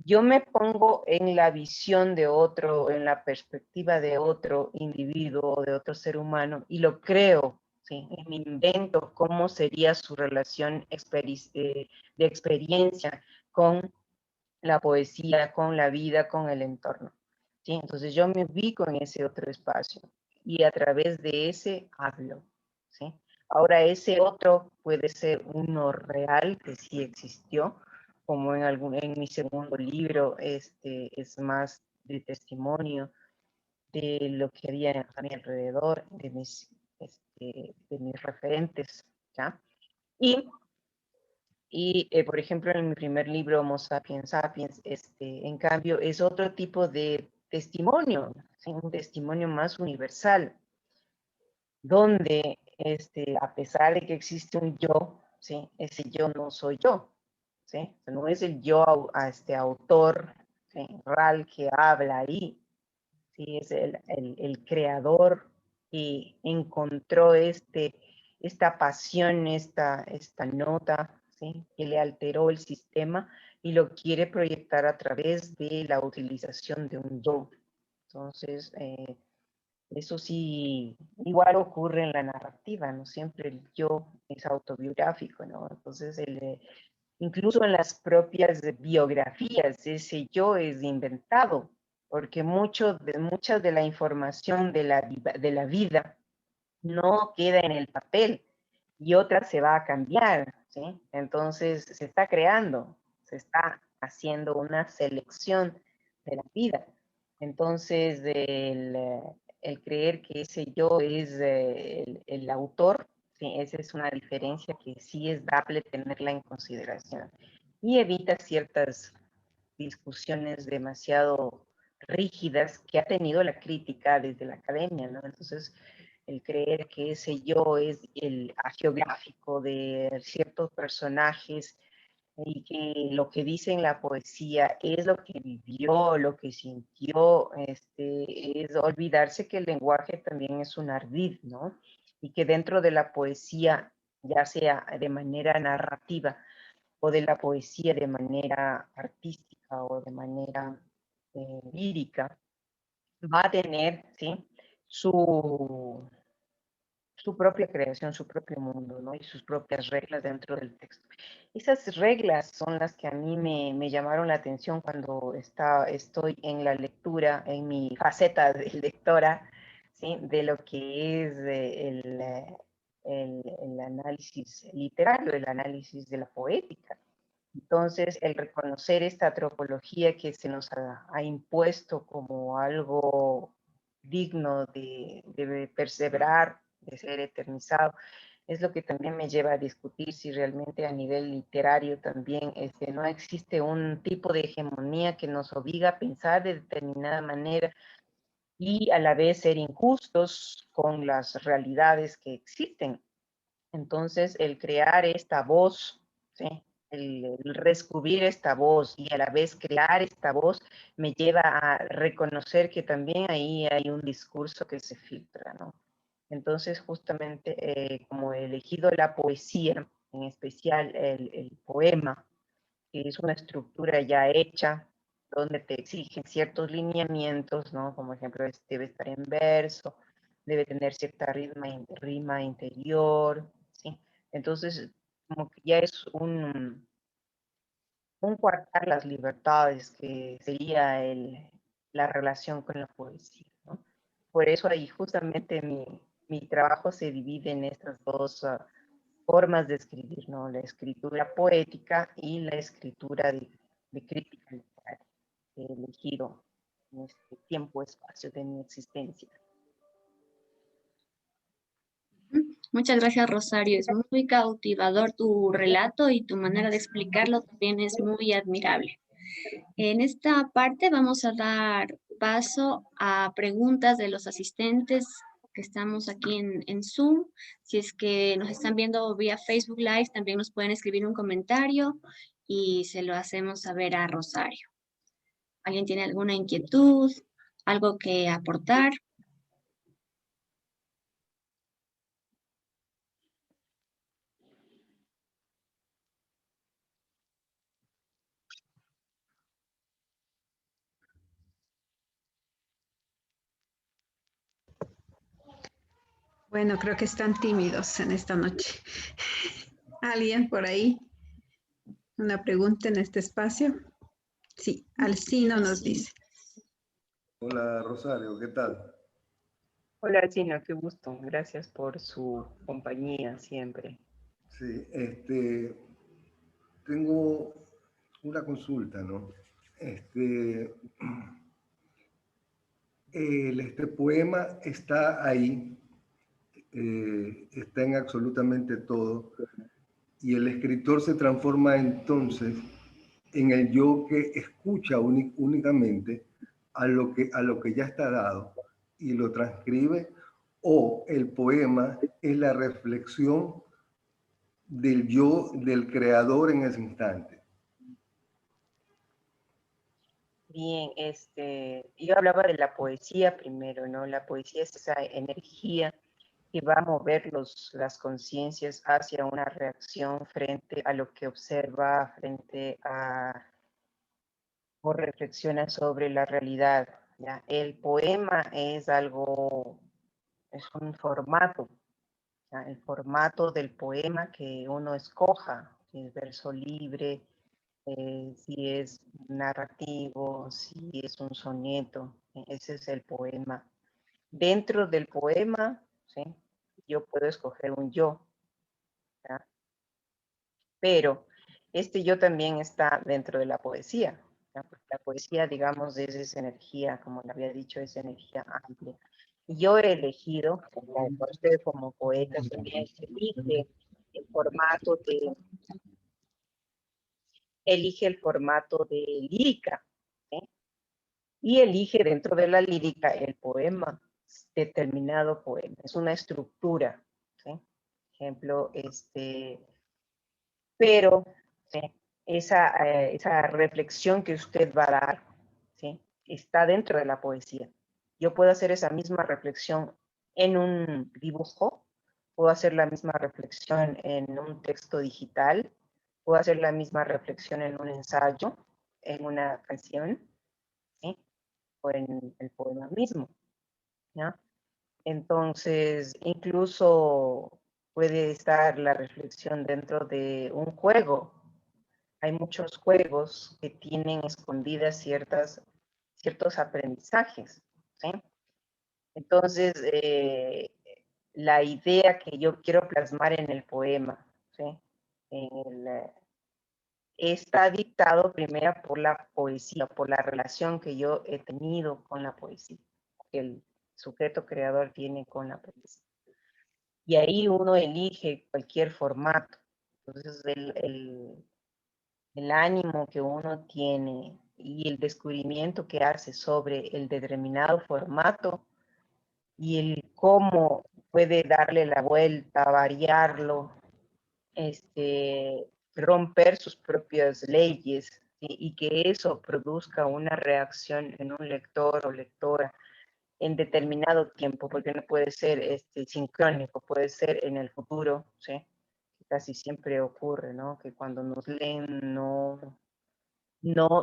yo me pongo en la visión de otro, en la perspectiva de otro individuo o de otro ser humano, y lo creo, ¿sí? Y me invento cómo sería su relación de experiencia con la poesía, con la vida, con el entorno, ¿sí? Entonces yo me ubico en ese otro espacio y a través de ese hablo, ¿sí? Ahora ese otro puede ser uno real que sí existió, como en mi segundo libro, es más de testimonio de lo que había a mi alrededor, de mis referentes, ¿ya? Por ejemplo, en mi primer libro, Homo sapiens sapiens, en cambio, es otro tipo de testimonio, ¿sí?, un testimonio más universal, donde, a pesar de que existe un yo, ¿sí?, ese yo no soy yo, ¿sí? No es el yo autor, ¿sí?, real que habla ahí, ¿sí? Es el creador que encontró esta pasión, esta nota, ¿sí?, que le alteró el sistema y lo quiere proyectar a través de la utilización de un yo. Entonces, Eso sí, igual ocurre en la narrativa, no siempre el yo es autobiográfico, ¿no? Entonces, incluso en las propias biografías, ese yo es inventado, porque mucha de la información de la vida no queda en el papel y otra se va a cambiar, ¿sí? Entonces se está creando, se está haciendo una selección de la vida. Entonces el creer que ese yo es el autor, ¿sí? Esa es una diferencia que sí es dable tenerla en consideración y evita ciertas discusiones demasiado rígidas que ha tenido la crítica desde la academia, ¿no? Entonces, el creer que ese yo es el agiográfico de ciertos personajes y que lo que dice en la poesía es lo que vivió, lo que sintió, es olvidarse que el lenguaje también es un ardid, ¿no? Y que dentro de la poesía, ya sea de manera narrativa, o de la poesía de manera artística o de manera lírica, va a tener, ¿sí? su, su propia creación, su propio mundo, ¿no? Y sus propias reglas dentro del texto. Esas reglas son las que a mí me llamaron la atención cuando estoy en la lectura, en mi faceta de lectora, ¿sí? De lo que es el análisis literario, el análisis de la poética. Entonces, el reconocer esta antropología que se nos ha impuesto como algo digno de perseverar, de ser eternizado, es lo que también me lleva a discutir si realmente a nivel literario también no existe un tipo de hegemonía que nos obliga a pensar de determinada manera y a la vez ser injustos con las realidades que existen. Entonces, el crear esta voz, ¿sí? El descubrir esta voz y a la vez crear esta voz me lleva a reconocer que también ahí hay un discurso que se filtra, ¿no? Entonces, justamente como he elegido la poesía, en especial el poema, que es una estructura ya hecha, donde te exigen ciertos lineamientos, ¿no? Como ejemplo, debe estar en verso, debe tener cierta rima interior, ¿sí? Entonces, como que ya es un coartar las libertades, que sería la relación con la poesía, ¿no? Por eso ahí justamente mi trabajo se divide en estas dos formas de escribir, ¿no? La escritura poética y la escritura de crítica literaria que he elegido en este tiempo-espacio de mi existencia. Muchas gracias, Rosario. Es muy cautivador tu relato y tu manera de explicarlo también es muy admirable. En esta parte vamos a dar paso a preguntas de los asistentes que estamos aquí en Zoom. Si es que nos están viendo vía Facebook Live, también nos pueden escribir un comentario y se lo hacemos saber a Rosario. ¿Alguien tiene alguna inquietud, algo que aportar? Bueno, creo que están tímidos en esta noche. ¿Alguien por ahí? ¿Una pregunta en este espacio? Sí, Alcino nos dice. Hola Rosario, ¿qué tal? Hola, Gina, qué gusto. Gracias por su compañía siempre. Sí, tengo una consulta, ¿no? Este poema está ahí, está en absolutamente todo, y el escritor se transforma entonces en el yo que escucha únicamente a lo que ya está dado y lo transcribe, o el poema es la reflexión del yo, del creador en ese instante. Bien, yo hablaba de la poesía primero, ¿no? La poesía es esa energía que va a mover las conciencias hacia una reacción frente a lo que observa, frente a o reflexiona sobre la realidad. ¿ya? El poema es algo, es un formato, ¿ya? El formato del poema que uno escoja, si es verso libre, si es narrativo, si es un soneto, ese es el poema. Dentro del poema, ¿sí? Yo puedo escoger un yo, ¿ya? Pero este yo también está dentro de la poesía, ¿ya? Porque la poesía, digamos, es esa energía, como le había dicho, es energía amplia. Y yo he elegido, como por usted como poeta, también elige el formato de lírica, ¿sí? Y elige dentro de la lírica el poema, determinado poema. Es una estructura, ¿sí? Ejemplo, pero ¿sí? Esa reflexión que usted va a dar, ¿sí? Está dentro de la poesía. Yo puedo hacer esa misma reflexión en un dibujo, puedo hacer la misma reflexión en un texto digital, puedo hacer la misma reflexión en un ensayo, en una canción, ¿sí? O en el poema mismo, ¿ya? Entonces, incluso puede estar la reflexión dentro de un juego. Hay muchos juegos que tienen escondidas ciertos aprendizajes, ¿sí? Entonces, la idea que yo quiero plasmar en el poema, ¿sí? Está dictado primero por la poesía, por la relación que yo he tenido con la poesía, que el sujeto creador tiene con la poesía. Y ahí uno elige cualquier formato. Entonces, el ánimo que uno tiene y el descubrimiento que hace sobre el determinado formato y el cómo puede darle la vuelta, variarlo, romper sus propias leyes, ¿sí? Y que eso produzca una reacción en un lector o lectora en determinado tiempo, porque no puede ser sincrónico, puede ser en el futuro, ¿sí? Casi siempre ocurre, ¿no? Que cuando nos leen no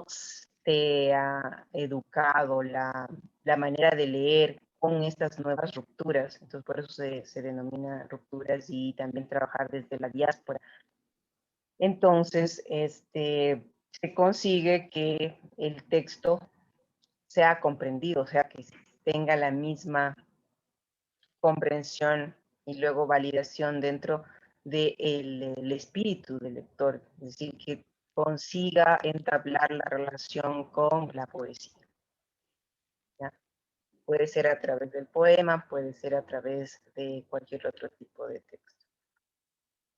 se ha educado la manera de leer con estas nuevas rupturas. Entonces, por eso se denomina rupturas y también trabajar desde la diáspora. Entonces, se consigue que el texto sea comprendido, o sea, que tenga la misma comprensión y luego validación dentro del espíritu del lector, es decir, que consiga entablar la relación con la poesía, ¿ya? Puede ser a través del poema, puede ser a través de cualquier otro tipo de texto.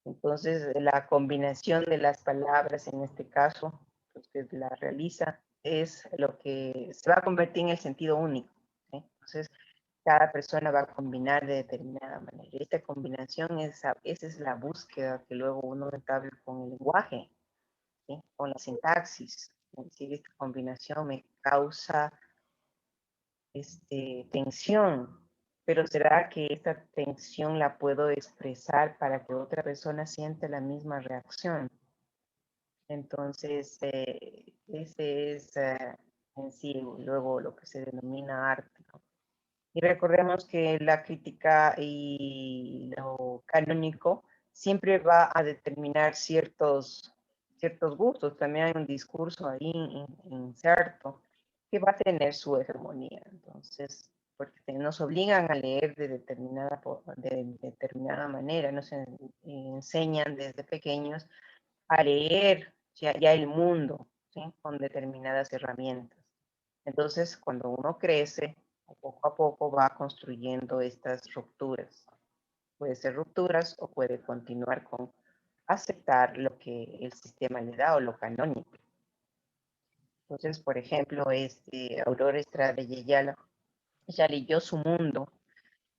Entonces, la combinación de las palabras, en este caso, que usted la realiza, es lo que se va a convertir en el sentido único, ¿sí? Entonces, cada persona va a combinar de determinada manera. Esta combinación, esa es la búsqueda que luego uno entabla con el lenguaje, ¿sí? Con la sintaxis. Es decir, esta combinación me causa tensión, pero ¿será que esta tensión la puedo expresar para que otra persona sienta la misma reacción? Entonces, ese es en sí luego lo que se denomina arte, ¿no? Y recordemos que la crítica y lo canónico siempre va a determinar ciertos gustos. También hay un discurso ahí inserto que va a tener su hegemonía. Entonces, porque nos obligan a leer de determinada manera, nos enseñan desde pequeños a leer ya el mundo, ¿sí? Con determinadas herramientas. Entonces, cuando uno crece, poco a poco va construyendo estas rupturas. Puede ser rupturas o puede continuar con aceptar lo que el sistema le da o lo canónico. Entonces, por ejemplo, Aurora Estrada Yeyala ya leyó su mundo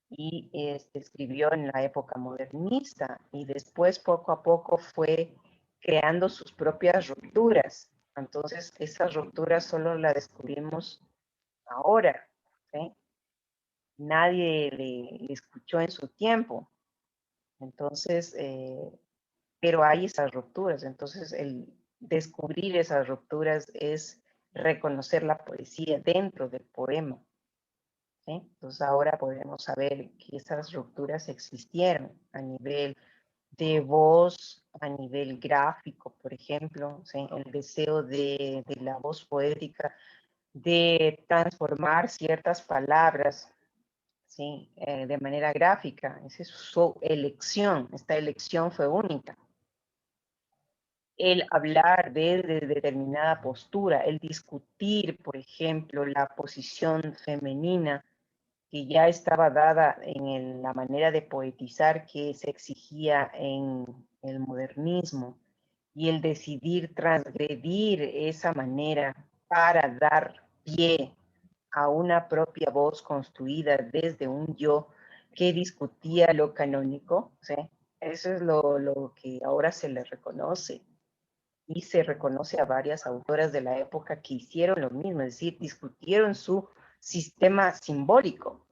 y escribió en la época modernista y después poco a poco fue creando sus propias rupturas. Entonces, esas rupturas solo las descubrimos ahora, ¿sí? Nadie le escuchó en su tiempo. Entonces, pero hay esas rupturas. Entonces, el descubrir esas rupturas es reconocer la poesía dentro del poema. ¿Sí? Entonces ahora podemos saber que esas rupturas existieron a nivel de voz, a nivel gráfico, por ejemplo, ¿sí? El deseo de la voz poética de transformar ciertas palabras, ¿sí? De manera gráfica. Esa es su elección, esta elección fue única. El hablar de determinada postura, el discutir, por ejemplo, la posición femenina que ya estaba dada en la manera de poetizar que se exigía en el modernismo, y el decidir transgredir esa manera para dar pie a una propia voz construida desde un yo que discutía lo canónico, ¿sí? Eso es lo que ahora se le reconoce, y se reconoce a varias autoras de la época que hicieron lo mismo, es decir, discutieron su sistema simbólico,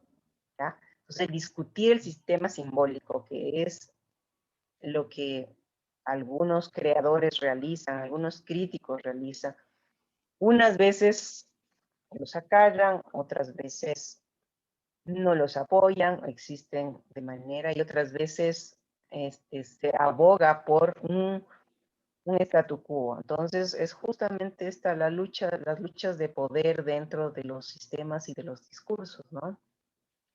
¿ya? Entonces, discutir el sistema simbólico, que es lo que algunos creadores realizan, algunos críticos realizan, unas veces los acallan, otras veces no los apoyan, existen de manera, y otras veces se aboga por un statu quo. Entonces, es justamente esta la lucha, las luchas de poder dentro de los sistemas y de los discursos, ¿no?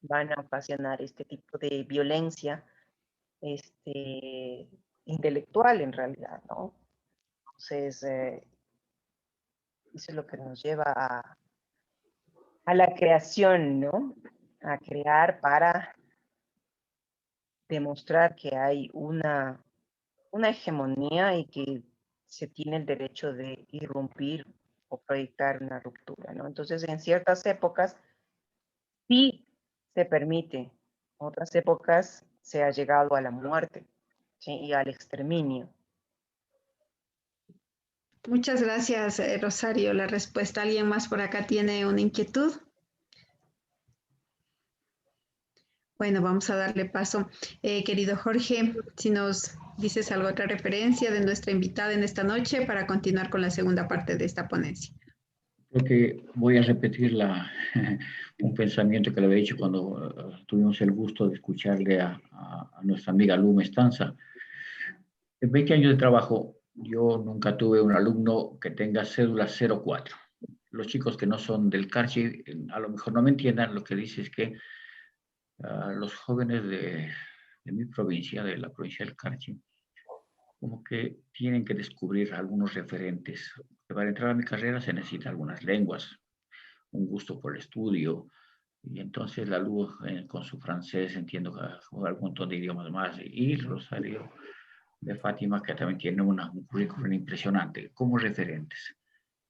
Van a ocasionar este tipo de violencia intelectual en realidad, ¿no? Entonces, eso es lo que nos lleva a la creación, ¿no? A crear para demostrar que hay una hegemonía y que se tiene el derecho de irrumpir o proyectar una ruptura, ¿no? Entonces, en ciertas épocas sí se permite, otras épocas se ha llegado a la muerte, ¿sí? Y al exterminio. Muchas gracias, Rosario. La respuesta. ¿Alguien más por acá tiene una inquietud? Bueno, vamos a darle paso. Querido Jorge, si nos dices alguna otra referencia de nuestra invitada en esta noche para continuar con la segunda parte de esta ponencia. Creo que voy a repetir un pensamiento que le había dicho cuando tuvimos el gusto de escucharle a nuestra amiga Lu Mestanza. En 20 años de trabajo, yo nunca tuve un alumno que tenga cédula 04. Los chicos que no son del Carchi, a lo mejor no me entiendan, lo que dice es que los jóvenes de mi provincia, de la provincia del Carchi, como que tienen que descubrir algunos referentes. Para entrar a mi carrera se necesitan algunas lenguas, un gusto por el estudio, y entonces la luz con su francés, entiendo algún montón de idiomas más, y Rosario de Fátima, que también tiene un currículum impresionante, como referentes.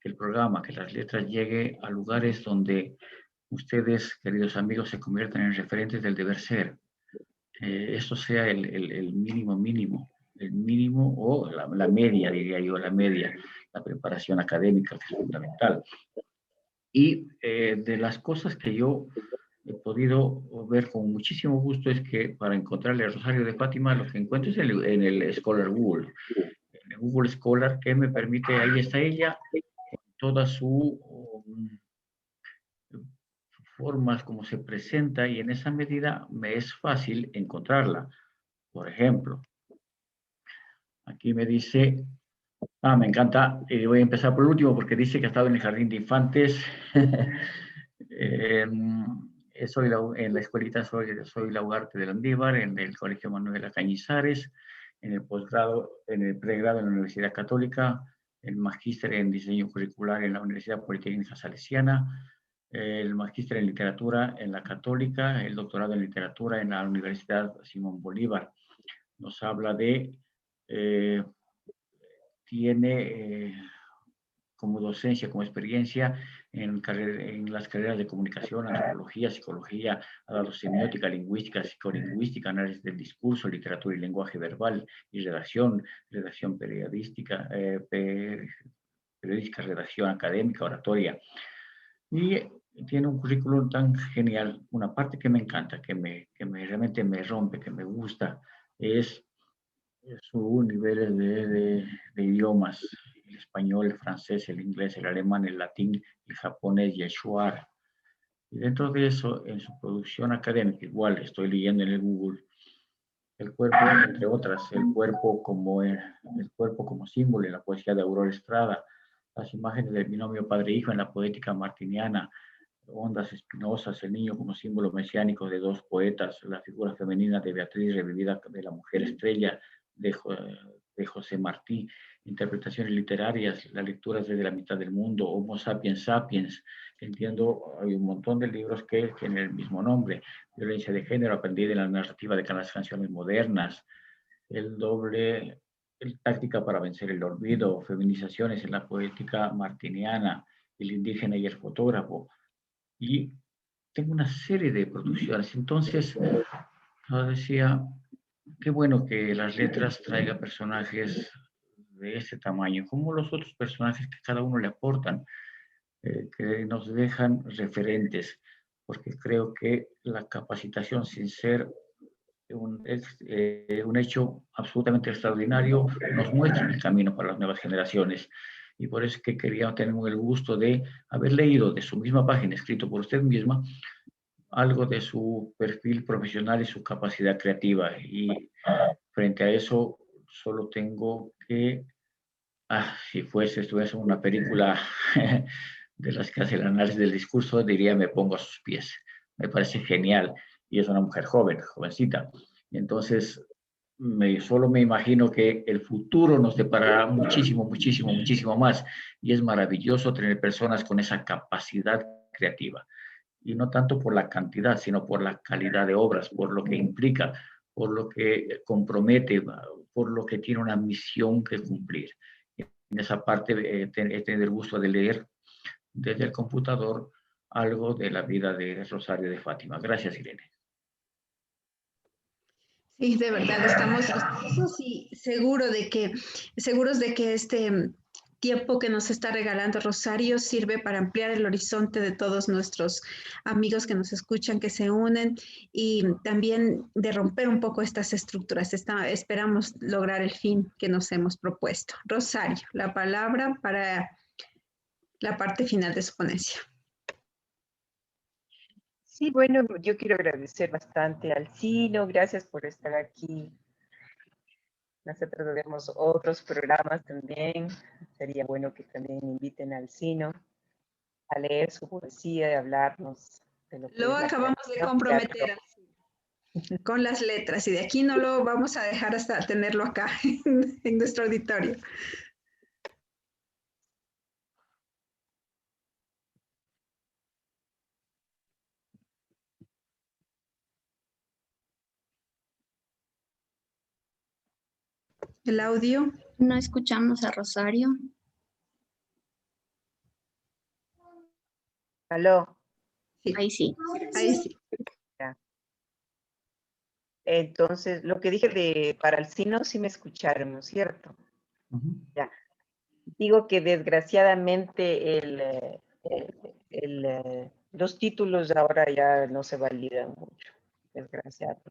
Que el programa, que las letras llegue a lugares donde ustedes, queridos amigos, se conviertan en referentes del deber ser. Esto sea el mínimo, el mínimo o la media, diría yo, la media, la preparación académica, que es fundamental. Y de las cosas que yo he podido ver con muchísimo gusto es que para encontrarle a Rosario de Fátima lo que encuentro es en el Scholar Google. En el Google Scholar que me permite, ahí está ella, toda su formas como se presenta y en esa medida me es fácil encontrarla. Por ejemplo, aquí me dice, me encanta, voy a empezar por el último porque dice que ha estado en el jardín de infantes. En la escuelita soy la Ugarte del Andívar, en el Colegio Manuel de la Cañizares, en el posgrado, en el pregrado en la Universidad Católica, el magíster en diseño curricular en la Universidad Politécnica Salesiana, el magíster en literatura en la Católica, el doctorado en literatura en la Universidad Simón Bolívar. Nos habla de, tiene como docencia, como experiencia en las carreras de comunicación, antropología, psicología, ha dado semiótica, lingüística, psicolingüística, análisis del discurso, literatura y lenguaje verbal y redacción periodística, periodística, redacción académica, oratoria. Y tiene un currículum tan genial. Una parte que me encanta, que realmente me rompe, que me gusta, es su nivel de idiomas. español, el francés, el inglés, el alemán, el latín, el japonés y el shuar. Y dentro de eso, en su producción académica, igual estoy leyendo en el Google, el cuerpo, entre otras, el cuerpo como símbolo en la poesía de Aurora Estrada, las imágenes del binomio padre-hijo en la poética martiniana, Ondas Espinosas, el niño como símbolo mesiánico de dos poetas, la figura femenina de Beatriz revivida de la mujer estrella de José Martí, interpretaciones literarias, las lecturas desde la mitad del mundo, Homo sapiens sapiens, entiendo, hay un montón de libros que tienen el mismo nombre, violencia de género aprendida en la narrativa de las canciones modernas, el táctica para vencer el olvido, feminizaciones en la poética martiniana, el indígena y el fotógrafo, y tengo una serie de producciones. Entonces, yo decía, qué bueno que las letras traigan personajes de ese tamaño, como los otros personajes que cada uno le aportan, que nos dejan referentes, porque creo que la capacitación, sin ser un hecho absolutamente extraordinario, nos muestra el camino para las nuevas generaciones. Y por eso es que quería tener el gusto de haber leído de su misma página, escrito por usted misma, algo de su perfil profesional y su capacidad creativa. Y frente a eso, solo tengo que, si estuviese en una película de las que hace el análisis del discurso, diría me pongo a sus pies. Me parece genial. Y es una mujer jovencita. Y entonces, solo me imagino que el futuro nos deparará muchísimo, muchísimo, muchísimo más. Y es maravilloso tener personas con esa capacidad creativa. Y no tanto por la cantidad, sino por la calidad de obras, por lo que implica, por lo que compromete, por lo que tiene una misión que cumplir. En esa parte he tenido el gusto de leer desde el computador algo de la vida de Rosario de Fátima. Gracias, Irene. Sí, de verdad, estamos sí, seguros de que este tiempo que nos está regalando Rosario sirve para ampliar el horizonte de todos nuestros amigos que nos escuchan, que se unen y también de romper un poco estas estructuras. Esperamos lograr el fin que nos hemos propuesto. Rosario, la palabra para la parte final de su ponencia. Sí, bueno, yo quiero agradecer bastante al Sino, gracias por estar aquí. Nosotros tenemos otros programas también, sería bueno que también inviten al Sino a leer su poesía y hablarnos de lo que Lo es la acabamos de comprometer con las letras y de aquí no lo vamos a dejar hasta tenerlo acá en nuestro auditorio. El audio. No escuchamos a Rosario. ¿Aló? Sí. Ahí sí. Ahí sí. Ya. Entonces, lo que dije para el Sino, sí me escucharon, ¿no es cierto? Ya. Digo que desgraciadamente los títulos ahora ya no se validan mucho, desgraciadamente.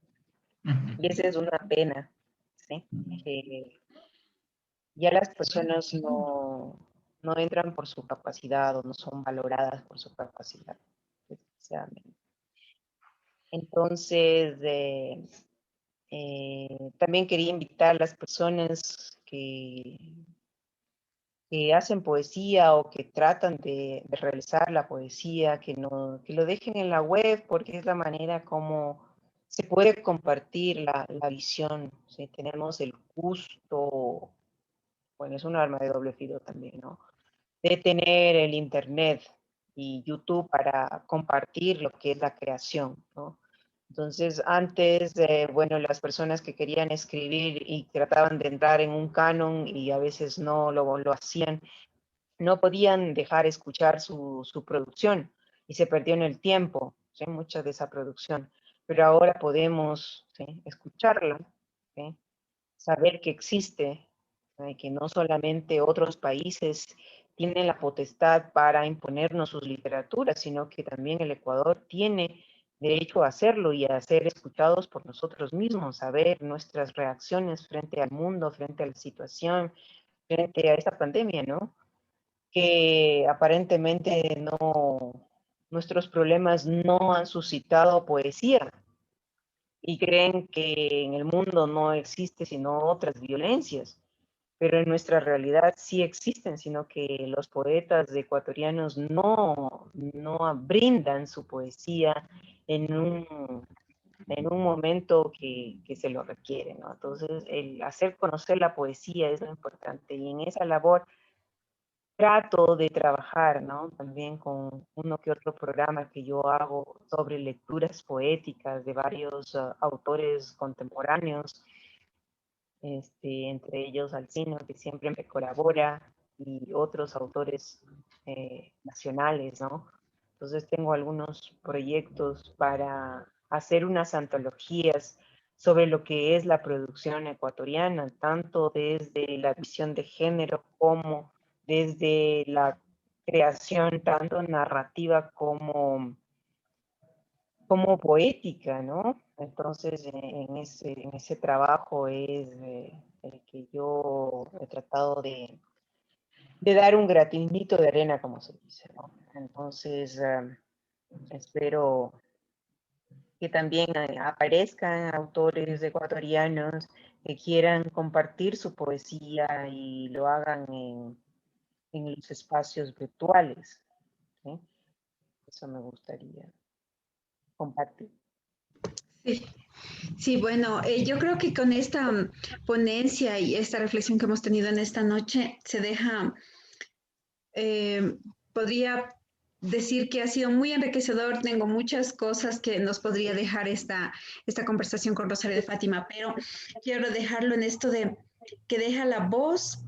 Y esa es una pena, ¿sí? Que ya las personas no entran por su capacidad o no son valoradas por su capacidad, desgraciadamente. Entonces, también quería invitar a las personas que hacen poesía o que tratan de realizar la poesía, que lo dejen en la web, porque es la manera como se puede compartir la visión. ¿Sí? Tenemos el gusto, bueno, es un arma de doble filo también, ¿no? De tener el Internet y YouTube para compartir lo que es la creación, ¿no? Entonces, antes, bueno, las personas que querían escribir y trataban de entrar en un canon y a veces no lo hacían, no podían dejar escuchar su producción y se perdió en el tiempo, ¿sí? Mucha de esa producción. Pero ahora podemos, ¿sí? Escucharla, ¿sí? Saber que existe, ¿sí? Que no solamente otros países tienen la potestad para imponernos sus literaturas, sino que también el Ecuador tiene derecho a hacerlo y a ser escuchados por nosotros mismos, a ver nuestras reacciones frente al mundo, frente a la situación, frente a esta pandemia, ¿no? Que aparentemente nuestros problemas no han suscitado poesía y creen que en el mundo no existe sino otras violencias, pero en nuestra realidad sí existen, sino que los poetas ecuatorianos no brindan su poesía en un momento que se lo requiere, ¿no? Entonces, el hacer conocer la poesía es lo importante, y en esa labor trato de trabajar, ¿no? También con uno que otro programa que yo hago sobre lecturas poéticas de varios autores contemporáneos, entre ellos Alcino, que siempre me colabora, y otros autores nacionales, ¿no? Entonces tengo algunos proyectos para hacer unas antologías sobre lo que es la producción ecuatoriana, tanto desde la visión de género como desde la creación tanto narrativa como poética, ¿no? Entonces, en ese trabajo es el que yo he tratado de dar un granito de arena, como se dice, ¿no? Entonces, espero que también aparezcan autores ecuatorianos que quieran compartir su poesía y lo hagan en los espacios virtuales, ¿sí? Eso me gustaría compartir. Sí, sí, bueno, yo creo que con esta ponencia y esta reflexión que hemos tenido en esta noche se deja, podría decir que ha sido muy enriquecedor. Tengo muchas cosas que nos podría dejar esta conversación con Rosario de Fátima, pero quiero dejarlo en esto de que deja la voz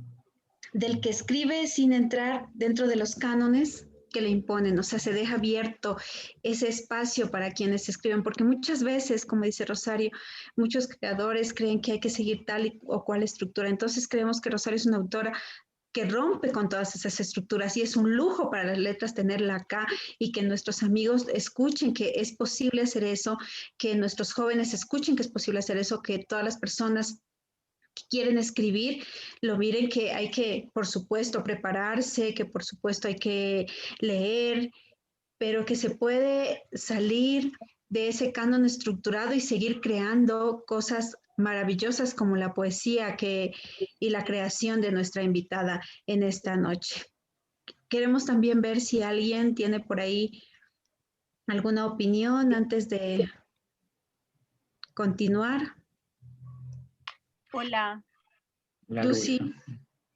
del que escribe sin entrar dentro de los cánones que le imponen, o sea, se deja abierto ese espacio para quienes escriben, porque muchas veces, como dice Rosario, muchos creadores creen que hay que seguir tal o cual estructura, entonces creemos que Rosario es una autora que rompe con todas esas estructuras y es un lujo para las letras tenerla acá y que nuestros amigos escuchen que es posible hacer eso, que nuestros jóvenes escuchen que es posible hacer eso, que todas las personas que quieren escribir, lo miren que hay que, por supuesto, prepararse, que por supuesto hay que leer, pero que se puede salir de ese canon estructurado y seguir creando cosas maravillosas como la poesía y la creación de nuestra invitada en esta noche. Queremos también ver si alguien tiene por ahí alguna opinión antes de continuar. Hola. La Lucy.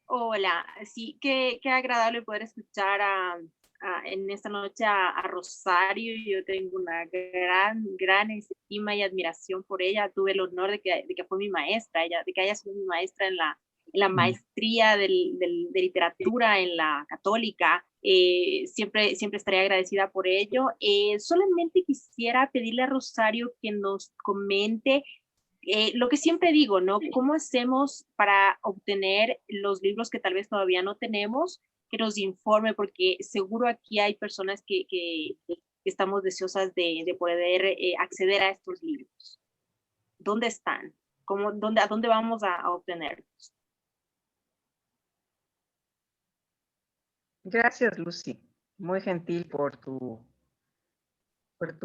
Hola, sí, qué agradable poder escuchar en esta noche a Rosario. Yo tengo una gran estima y admiración por ella. Tuve el honor de que fue mi maestra, de que haya sido mi maestra en la maestría de literatura en la Católica. Siempre estaré agradecida por ello. Solamente quisiera pedirle a Rosario que nos comente lo que siempre digo, ¿no? ¿Cómo hacemos para obtener los libros que tal vez todavía no tenemos? Que nos informe, porque seguro aquí hay personas que estamos deseosas de poder acceder a estos libros. ¿Dónde están? ¿A dónde vamos a obtenerlos? Gracias, Lucy. Muy gentil por tu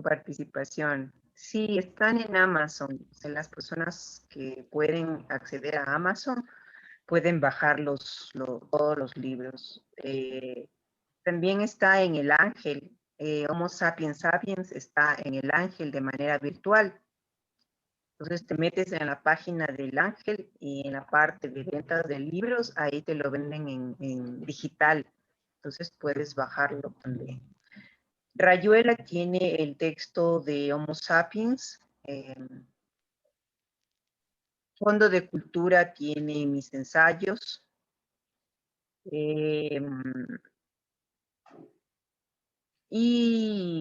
participación. Sí, están en Amazon. Las personas que pueden acceder a Amazon pueden bajar todos los libros. También está en El Ángel. Homo Sapiens Sapiens está en El Ángel de manera virtual. Entonces te metes en la página del Ángel y en la parte de ventas de libros, ahí te lo venden en digital. Entonces puedes bajarlo también. Rayuela tiene el texto de Homo Sapiens. Fondo de Cultura tiene mis ensayos. Y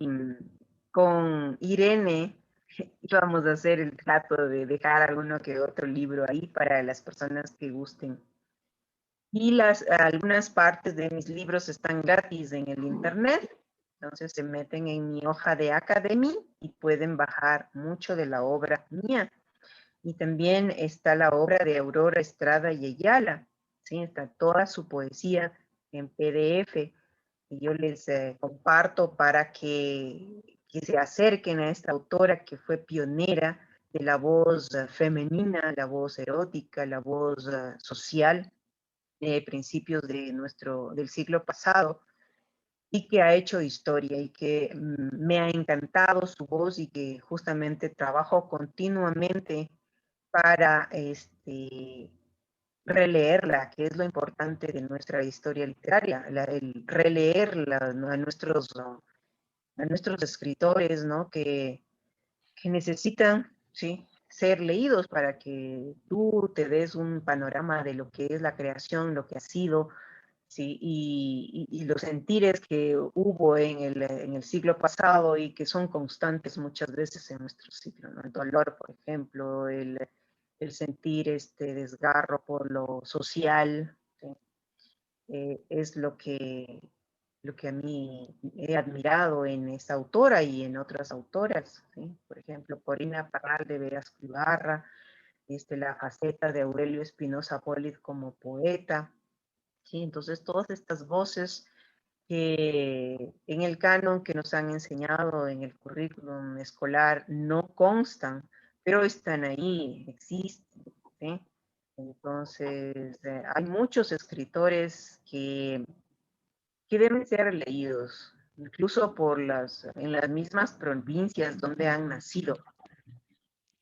con Irene vamos a hacer el trato de dejar alguno que otro libro ahí para las personas que gusten. Y algunas partes de mis libros están gratis en el internet. Entonces se meten en mi hoja de Academy y pueden bajar mucho de la obra mía. Y también está la obra de Aurora Estrada y Ayala. ¿sí? Está toda su poesía en PDF y yo les comparto para que se acerquen a esta autora que fue pionera de la voz femenina, la voz erótica, la voz social, principios del siglo pasado, y que ha hecho historia y que me ha encantado su voz y que justamente trabajo continuamente para releerla, que es lo importante de nuestra historia literaria, el releerla, ¿no? A nuestros escritores, ¿no? Que necesitan, ¿sí? Ser leídos para que tú te des un panorama de lo que es la creación, lo que ha sido, ¿sí? Y los sentires que hubo en el siglo pasado y que son constantes muchas veces en nuestro siglo, ¿no? El dolor, por ejemplo, el sentir este desgarro por lo social, ¿sí? Es lo que a mí he admirado en esta autora y en otras autoras, ¿sí? Por ejemplo, Corina Parral de Velasco Ibarra, la faceta de Aurelio Espinosa Polit como poeta, ¿sí? Entonces, todas estas voces que en el canon que nos han enseñado en el currículum escolar no constan, pero están ahí, existen, ¿sí? Entonces, hay muchos escritores que deben ser leídos, incluso en las mismas provincias donde han nacido.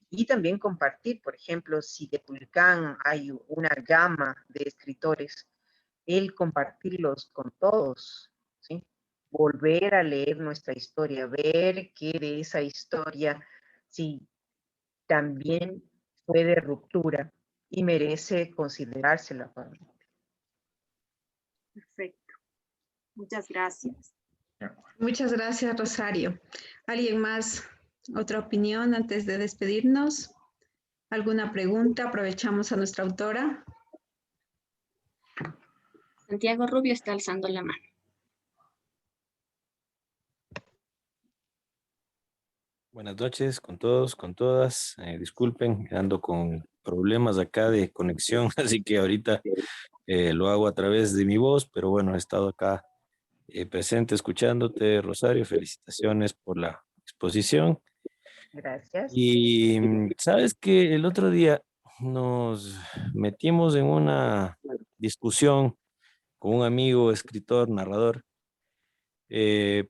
Y también compartir, por ejemplo, si de Tulcán hay una gama de escritores, el compartirlos con todos, ¿sí? Volver a leer nuestra historia, ver que de esa historia, sí, también fue de ruptura y merece considerársela. Perfecto. Muchas gracias. Muchas gracias, Rosario. ¿Alguien más? ¿Otra opinión antes de despedirnos? ¿Alguna pregunta? Aprovechamos a nuestra autora. Santiago Rubio está alzando la mano. Buenas noches con todos, con todas. Disculpen, ando con problemas acá de conexión, así que ahorita lo hago a través de mi voz, pero bueno, he estado acá presente escuchándote, Rosario. Felicitaciones por la exposición. Gracias. Y sabes que el otro día nos metimos en una discusión con un amigo, escritor, narrador,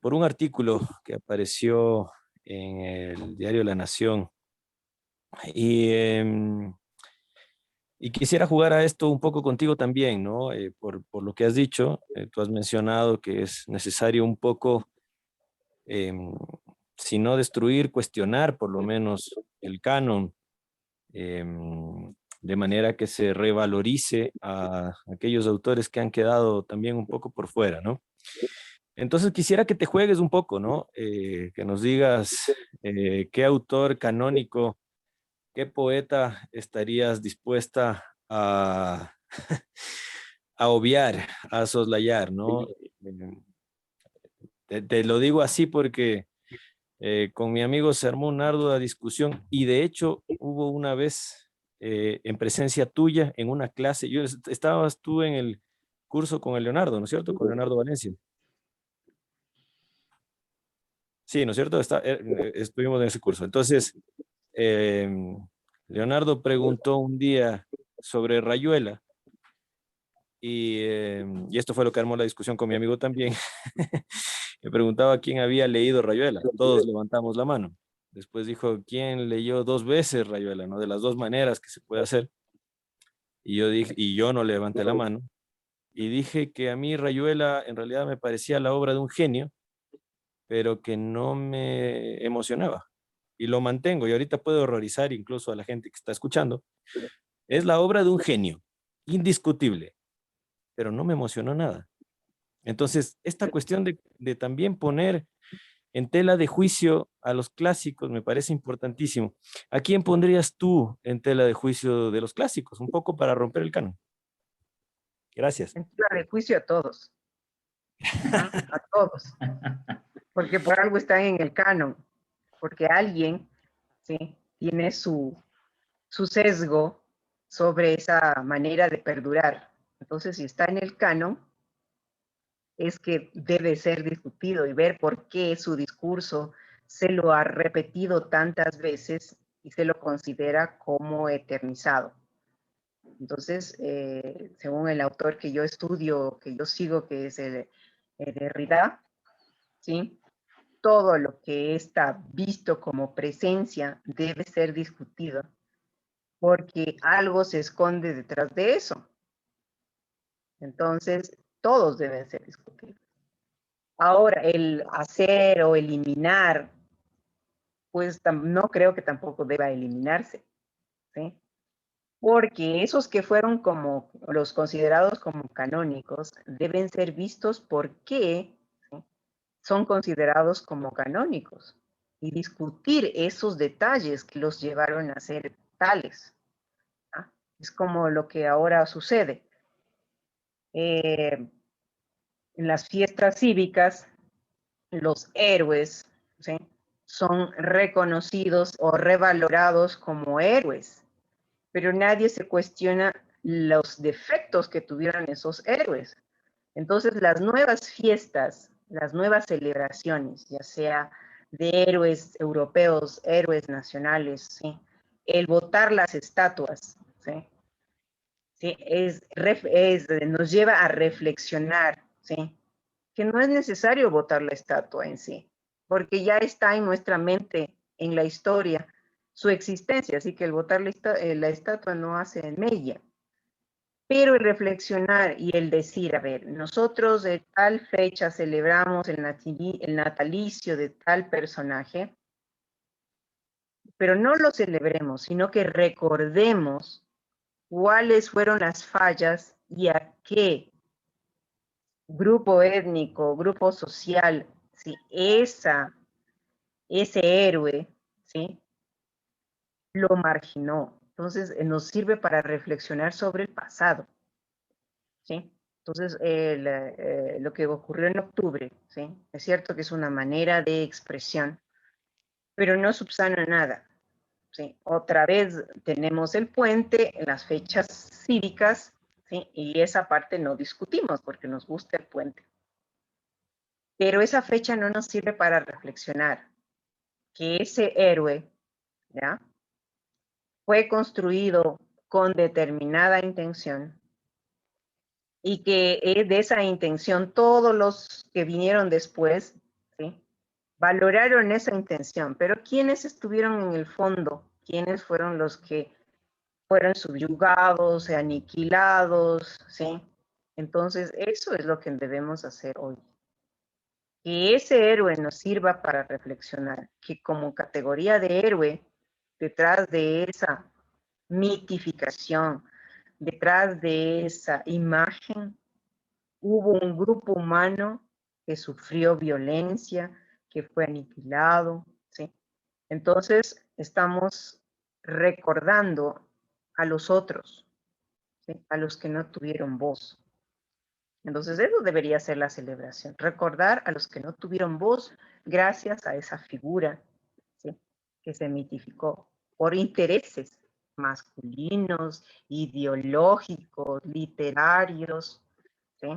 por un artículo que apareció en el diario La Nación. Y, y quisiera jugar a esto un poco contigo también, ¿no? Por lo que has dicho, tú has mencionado que es necesario un poco, em, si no destruir, cuestionar por lo menos el canon, de manera que se revalorice a aquellos autores que han quedado también un poco por fuera, ¿no? Entonces quisiera que te juegues un poco, ¿no? Que nos digas qué autor canónico, qué poeta estarías dispuesta a, a obviar, a soslayar, ¿no? Te lo digo así porque con mi amigo se armó una ardua discusión y de hecho hubo una vez en presencia tuya en una clase, estabas tú en el curso con el Leonardo, ¿no es cierto? Con Leonardo Valencia. Sí, ¿no es cierto? Estuvimos en ese curso. Entonces, Leonardo preguntó un día sobre Rayuela y esto fue lo que armó la discusión con mi amigo también. Me preguntaba quién había leído Rayuela. Todos levantamos la mano. Después dijo, ¿quién leyó 2 veces Rayuela? ¿No? De las 2 maneras que se puede hacer. Y yo dije, y yo no levanté la mano. Y dije que a mí Rayuela en realidad me parecía la obra de un genio, pero que no me emocionaba. Y lo mantengo, y ahorita puedo horrorizar incluso a la gente que está escuchando. Es la obra de un genio, indiscutible, pero no me emocionó nada. Entonces, esta cuestión de también poner en tela de juicio a los clásicos me parece importantísimo. ¿A quién pondrías tú en tela de juicio de los clásicos? Un poco para romper el canon. Gracias. En tela de juicio a todos. A todos. Porque por algo están en el canon. Porque alguien, ¿sí?, tiene su sesgo sobre esa manera de perdurar. Entonces, si está en el canon, es que debe ser discutido y ver por qué su discurso se lo ha repetido tantas veces y se lo considera como eternizado. Entonces, según el autor que yo estudio, que yo sigo, que es el Derrida, ¿sí? Todo lo que está visto como presencia debe ser discutido, porque algo se esconde detrás de eso. Entonces, todos deben ser discutidos. Ahora, el hacer o eliminar, pues no creo que tampoco deba eliminarse, ¿sí? Porque esos que fueron como los considerados como canónicos deben ser vistos porque, ¿sí?, son considerados como canónicos y discutir esos detalles que los llevaron a ser tales. ¿Ah? Es como lo que ahora sucede. En las fiestas cívicas, los héroes, ¿sí?, son reconocidos o revalorados como héroes, pero nadie se cuestiona los defectos que tuvieron esos héroes. Entonces, las nuevas fiestas, las nuevas celebraciones, ya sea de héroes europeos, héroes nacionales, ¿sí?, el botar las estatuas, ¿sí?, ¿sí?, nos lleva a reflexionar, ¿sí?, que no es necesario botar la estatua en sí, porque ya está en nuestra mente, en la historia, su existencia, así que el botar la estatua no hace mella. Pero el reflexionar y el decir, a ver, nosotros de tal fecha celebramos el natalicio de tal personaje, pero no lo celebremos, sino que recordemos cuáles fueron las fallas y a qué grupo étnico, grupo social, ¿sí?, ese héroe, ¿sí?, lo marginó. Entonces, nos sirve para reflexionar sobre el pasado, ¿sí? Entonces, lo que ocurrió en octubre, ¿sí?, es cierto que es una manera de expresión, pero no subsana nada, ¿sí? Otra vez tenemos el puente, las fechas cívicas, ¿sí?, y esa parte no discutimos porque nos gusta el puente. Pero esa fecha no nos sirve para reflexionar que ese héroe, ¿ya?, fue construido con determinada intención y que de esa intención todos los que vinieron después, ¿sí?, valoraron esa intención, pero ¿quiénes estuvieron en el fondo? ¿Quiénes fueron los que fueron subyugados, aniquilados? ¿Sí? Entonces, eso es lo que debemos hacer hoy. Que ese héroe nos sirva para reflexionar, que como categoría de héroe, detrás de esa mitificación, detrás de esa imagen, hubo un grupo humano que sufrió violencia, que fue aniquilado, ¿sí? Entonces, estamos recordando a los otros, ¿sí?, a los que no tuvieron voz. Entonces, eso debería ser la celebración, recordar a los que no tuvieron voz gracias a esa figura, ¿sí?, que se mitificó por intereses masculinos, ideológicos, literarios, ¿sí?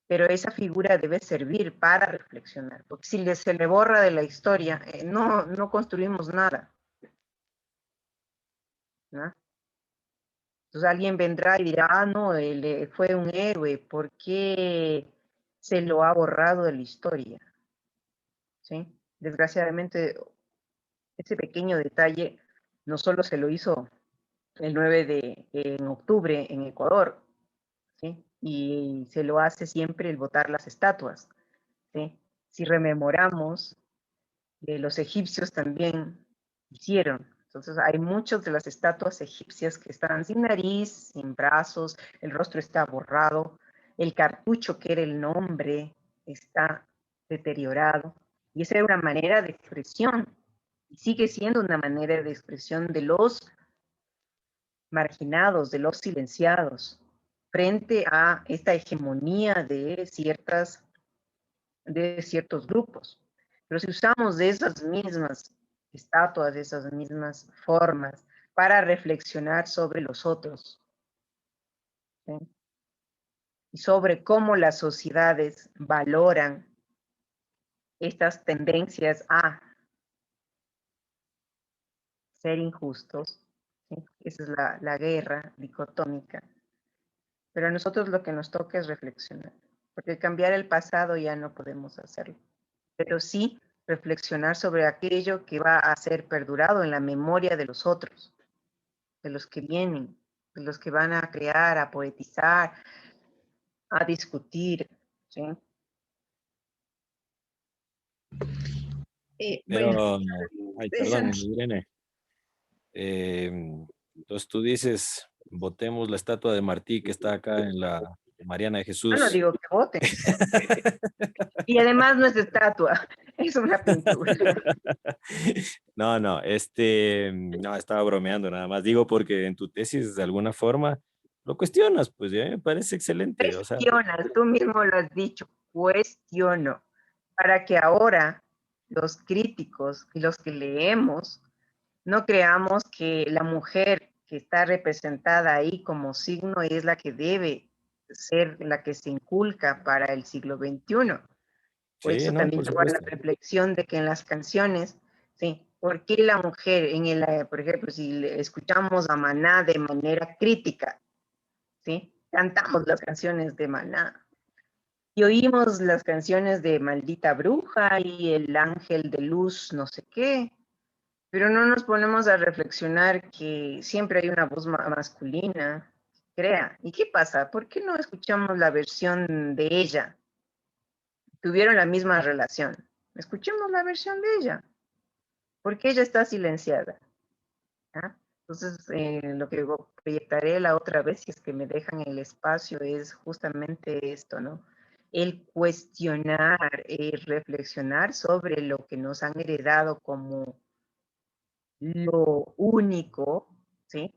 Pero esa figura debe servir para reflexionar, porque si se le borra de la historia, no construimos nada, ¿no? Entonces alguien vendrá y dirá, ah, no, él fue un héroe, ¿por qué se lo ha borrado de la historia? ¿Sí? Desgraciadamente, ese pequeño detalle no solo se lo hizo el 9 en octubre en Ecuador, ¿sí?, y se lo hace siempre el botar las estatuas, ¿sí? Si rememoramos, los egipcios también hicieron. Entonces hay muchas de las estatuas egipcias que están sin nariz, sin brazos, el rostro está borrado, el cartucho que era el nombre está deteriorado. Y esa era una manera de expresión, y sigue siendo una manera de expresión de los marginados, de los silenciados, frente a esta hegemonía de ciertos grupos. Pero si usamos de esas mismas estatuas, de esas mismas formas, para reflexionar sobre los otros, ¿sí? Y sobre cómo las sociedades valoran estas tendencias a ser injustos, ¿sí? Esa es la guerra dicotómica. Pero a nosotros lo que nos toca es reflexionar, porque cambiar el pasado ya no podemos hacerlo, pero sí reflexionar sobre aquello que va a ser perdurado en la memoria de los otros, de los que vienen, de los que van a crear, a poetizar, a discutir, ¿sí? Bueno, Pero, ay, esa, perdón, Irene. Entonces tú dices, votemos la estatua de Martí que está acá en la Mariana de yo no Jesús. digo que voten. Y además no es estatua, es una pintura. No, no, no, estaba bromeando nada más. Digo porque en tu tesis de alguna forma lo cuestionas, pues ya me parece excelente. O sea, Cuestionas, tú mismo lo has dicho, cuestiono, para que ahora los críticos y los que leemos no creamos que la mujer que está representada ahí como signo es la que debe ser la que se inculca para el siglo XXI. Por sí, eso no, también por llevo a la supuesto. reflexión de que en las canciones, sí, ¿por qué la mujer, por ejemplo, si escuchamos a Maná de manera crítica, sí, cantamos las canciones de Maná y oímos las canciones de Maldita Bruja y El Ángel de Luz, no sé qué, pero no nos ponemos a reflexionar que siempre hay una voz masculina que crea. ¿Y qué pasa? ¿Por qué no escuchamos la versión de ella? Tuvieron la misma relación. Escuchemos la versión de ella, porque ella está silenciada. ¿Ah? Entonces, lo que proyectaré la otra vez, si es que me dejan el espacio, es justamente esto, ¿no? El cuestionar, reflexionar sobre lo que nos han heredado como lo único, ¿sí?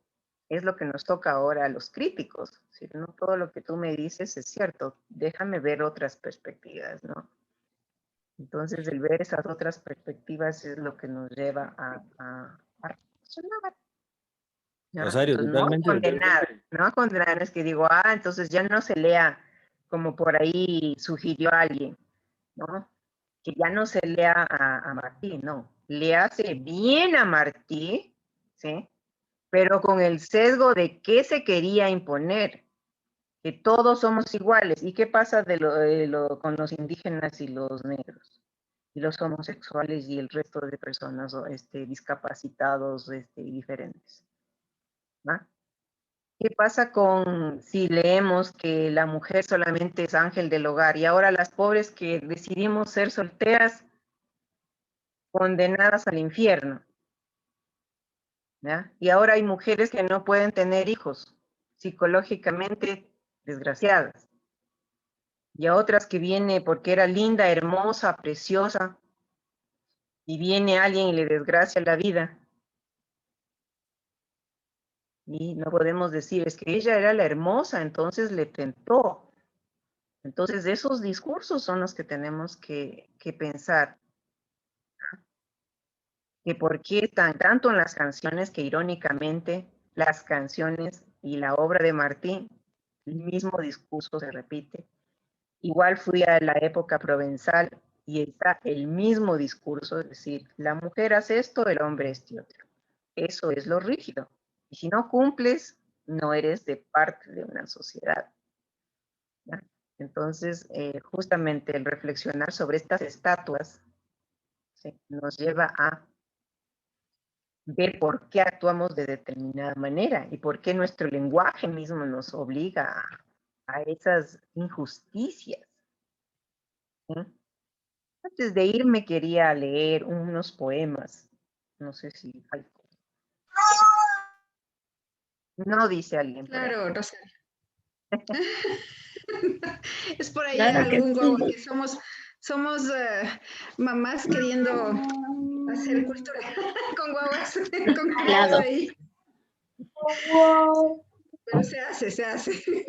Es lo que nos toca ahora a los críticos. ¿Sí? No todo lo que tú me dices es cierto. Déjame ver otras perspectivas, ¿no? Entonces, el ver esas otras perspectivas es lo que nos lleva a reflexionar, ¿no? Rosario, Entonces, no a totalmente. condenar, no a condenar, es que digo, entonces ya no se lea como por ahí sugirió alguien, ¿no? Que ya no se lea a Martí, no. Le hace bien a Martí, ¿sí? Pero con el sesgo de qué se quería imponer, que todos somos iguales. ¿Y qué pasa con los indígenas y los negros? Y los homosexuales y el resto de personas discapacitados y diferentes. ¿Va? ¿Qué pasa con si leemos que la mujer solamente es ángel del hogar y ahora las pobres que decidimos ser solteras condenadas al infierno? ¿Ya? Y ahora hay mujeres que no pueden tener hijos, psicológicamente desgraciadas. Y a otras que viene porque era linda, hermosa, preciosa, y viene alguien y le desgracia la vida. Y no podemos decir, es que ella era la hermosa, entonces le tentó. Entonces esos discursos son los que tenemos que pensar. Que por qué están tanto en las canciones que irónicamente las canciones y la obra de Martín, el mismo discurso se repite. Igual fui a la época provenzal y está el mismo discurso, es decir, la mujer hace esto, el hombre este otro. Eso es lo rígido. Y si no cumples, no eres de parte de una sociedad. ¿Ya? Entonces, justamente el reflexionar sobre estas estatuas, ¿sí?, nos lleva a ver por qué actuamos de determinada manera y por qué nuestro lenguaje mismo nos obliga a esas injusticias. ¿Sí? Antes de irme quería leer unos poemas. No sé si hay. No dice alguien por ahí. claro, Rosario. Es por ahí Claro que algún sí. guagua que somos mamás queriendo hacer cultura con guaguas, con críos Claro. ahí. Pero se hace, se hace.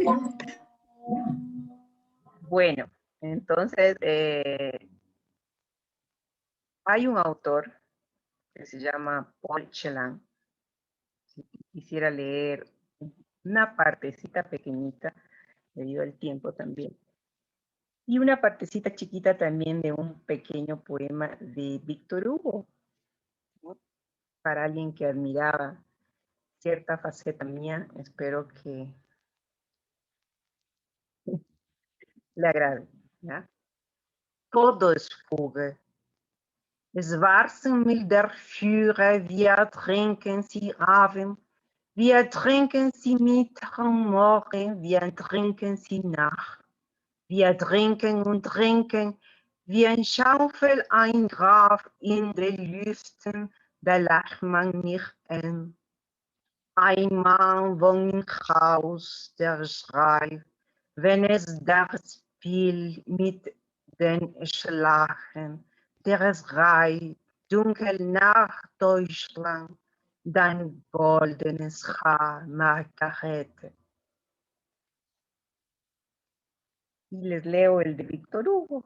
Bueno, entonces hay un autor que se llama Paul Celan. Si quisiera leer una partecita pequeñita, debido al tiempo también. Y una partecita chiquita también de un pequeño poema de Víctor Hugo, ¿no? Para alguien que admiraba cierta faceta mía, espero que le agrade, ¿ya? Todesvogel. Es warsen milder Führer, wir trinken sie Abend, wir trinken sie Mittag und Morgen, wir trinken sie Nacht. Wir trinken und trinken, wie ein Schaufel ein Graf in den Lüften, da lacht man nicht an. Ein Mann wohnt im Haus, der schreit, wenn es das Spiel mit den Schlagen, der schreit, dunkel nach Deutschland, dein goldenes Haar, Margarete. Y les leo el de Víctor Hugo.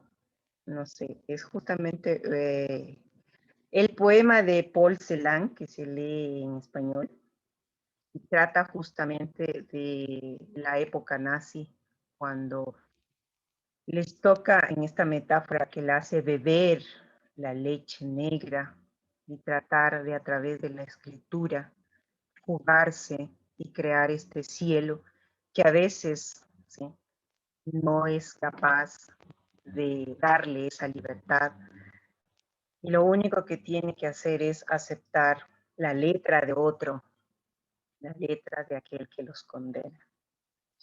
No sé, es justamente el poema de Paul Celan, que se lee en español, y trata justamente de la época nazi, cuando les toca en esta metáfora que la hace beber la leche negra y tratar de a través de la escritura jugarse y crear este cielo que a veces, ¿sí?, no es capaz de darle esa libertad. Y lo único que tiene que hacer es aceptar la letra de otro, la letra de aquel que los condena.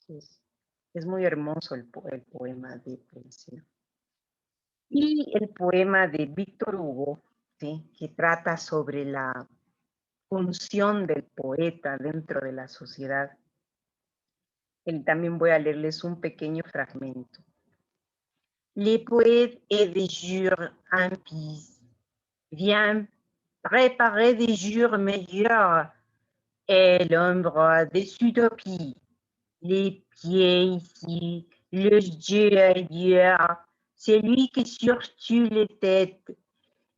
Es muy hermoso el poema de poesía. Y el poema de Víctor Hugo, ¿sí?, que trata sobre la función del poeta dentro de la sociedad. También voy a leerles un pequeño fragmento. Les poètes et des jours impies viennent préparer des jours meilleurs et l'ombre des utopies. Les pieds ici, le Dieu ailleurs, celui qui surtue les têtes,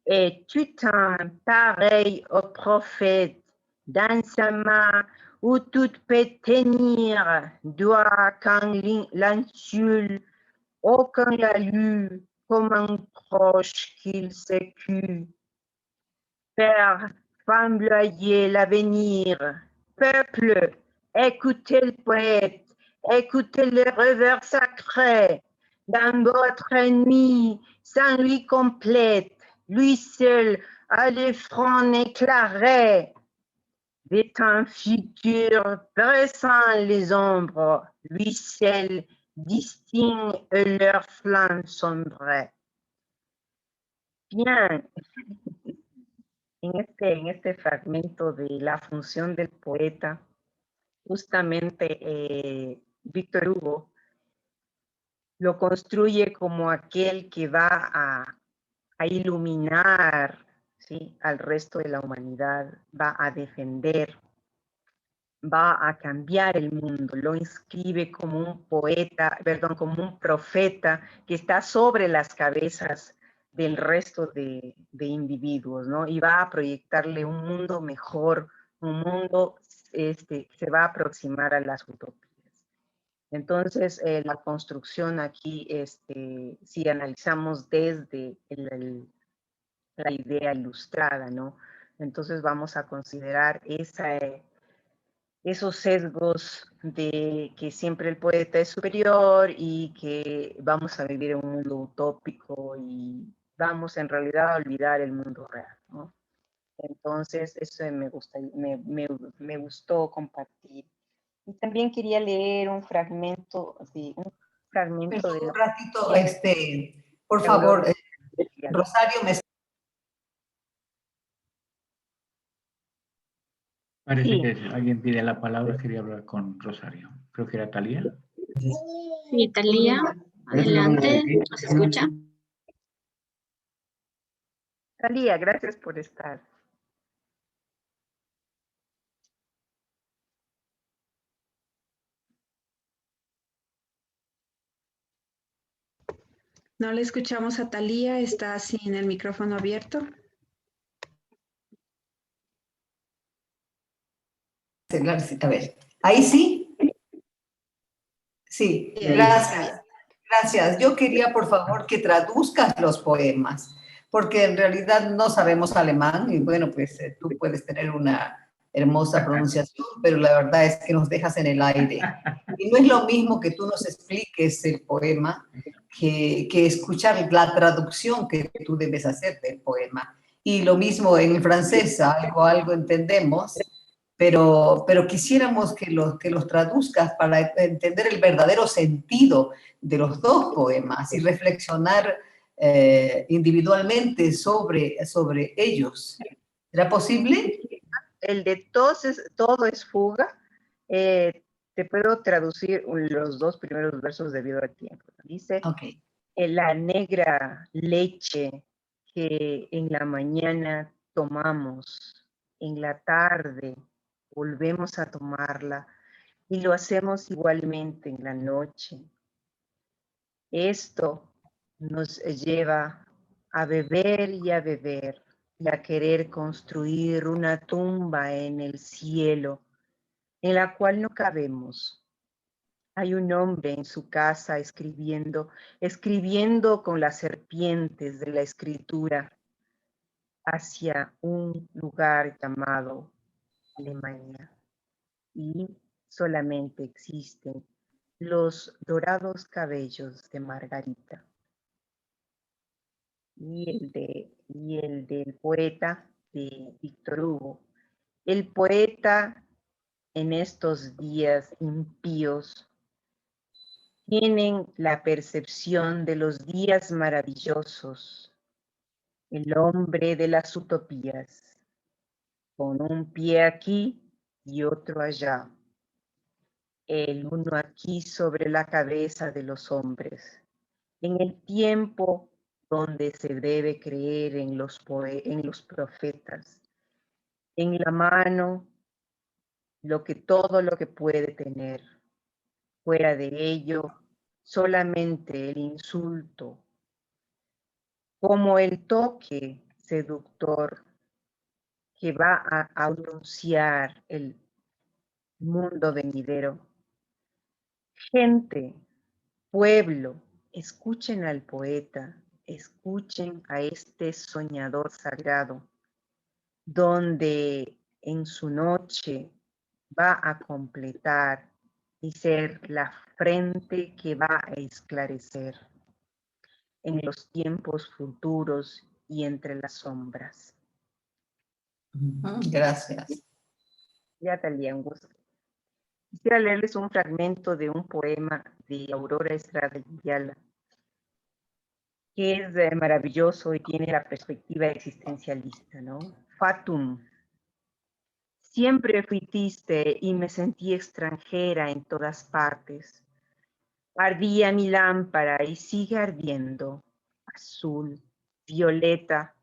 et tout un pareil au prophète, dans sa main où tout peut tenir, doit quand l'insulte, aucun l'a lu, comme un proche qu'il s'écue. Père, femme, loyer, l'avenir, peuple, écoutez le poète, écoutez le revers sacré, dans votre nuit, sans lui complète, lui seul a le front éclairé, des temps futurs pressant les ombres, lui seul distingue leurs flancs sombres. Bien, en este fragmento de la función del poeta, justamente Víctor Hugo lo construye como aquel que va a iluminar, ¿sí?, al resto de la humanidad, va a defender, va a cambiar el mundo, lo inscribe como un poeta, perdón, como un profeta que está sobre las cabezas del resto de individuos, ¿no? Y va a proyectarle un mundo mejor, un mundo que se va a aproximar a las utopías. Entonces, la construcción aquí, si analizamos desde la idea ilustrada, ¿no? Entonces vamos a considerar esos sesgos de que siempre el poeta es superior y que vamos a vivir en un mundo utópico y vamos en realidad a olvidar el mundo real, ¿no? Entonces, eso me gustó compartir. Y también quería leer un fragmento de Perdón, un ratito, por favor, Rosario me... Parece que alguien pide la palabra, quería hablar con Rosario. Creo que era Talía. Sí, Talía, adelante, ¿nos escucha? Talía, gracias por estar. No le escuchamos a Talía, está sin el micrófono abierto. A ver, ¿ahí sí? Sí, gracias. Gracias. Yo quería, por favor, que traduzcas los poemas, porque en realidad no sabemos alemán y bueno, pues tú puedes tener una hermosa pronunciación, pero la verdad es que nos dejas en el aire. Y no es lo mismo que tú nos expliques el poema que escuchar la traducción que tú debes hacer del poema. Y lo mismo en francés, algo entendemos, pero quisiéramos que los traduzcas para entender el verdadero sentido de los dos poemas y reflexionar individualmente sobre ellos. ¿Será posible? El de todo es fuga. Te puedo traducir los dos primeros versos debido al tiempo. Dice, Okay. La negra leche que en la mañana tomamos, en la tarde volvemos a tomarla y lo hacemos igualmente en la noche. Esto nos lleva a beber y a beber y a querer construir una tumba en el cielo en la cual no cabemos. Hay un hombre en su casa escribiendo con las serpientes de la escritura hacia un lugar llamado Alemania. Y solamente existen los dorados cabellos de Margarita. Y el del poeta de Víctor Hugo. El poeta en estos días impíos tienen la percepción de los días maravillosos, el hombre de las utopías, con un pie aquí y otro allá, el uno aquí sobre la cabeza de los hombres, en el tiempo donde se debe creer en los profetas, en la mano todo lo que puede tener, fuera de ello solamente el insulto, como el toque seductor que va a anunciar el mundo venidero. Gente, pueblo, escuchen al poeta, escuchen a este soñador sagrado, donde en su noche va a completar y ser la frente que va a esclarecer en los tiempos futuros y entre las sombras. Gracias. Ya talía un gusto. Quisiera leerles un fragmento de un poema de Aurora Estrada Ayala, que es maravilloso y tiene la perspectiva existencialista, ¿no? Fatum. Siempre fui triste y me sentí extranjera en todas partes. Ardía mi lámpara y sigue ardiendo, azul, violeta.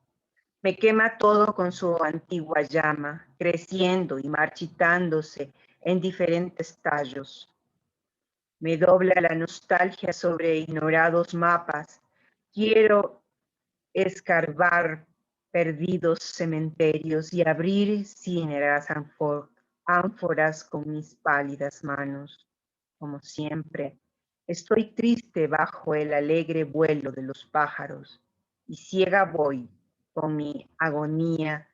Me quema todo con su antigua llama, creciendo y marchitándose en diferentes tallos. Me dobla la nostalgia sobre ignorados mapas. Quiero escarbar perdidos cementerios y abrir ciénegas ánforas con mis pálidas manos. Como siempre, estoy triste bajo el alegre vuelo de los pájaros y ciega voy con mi agonía,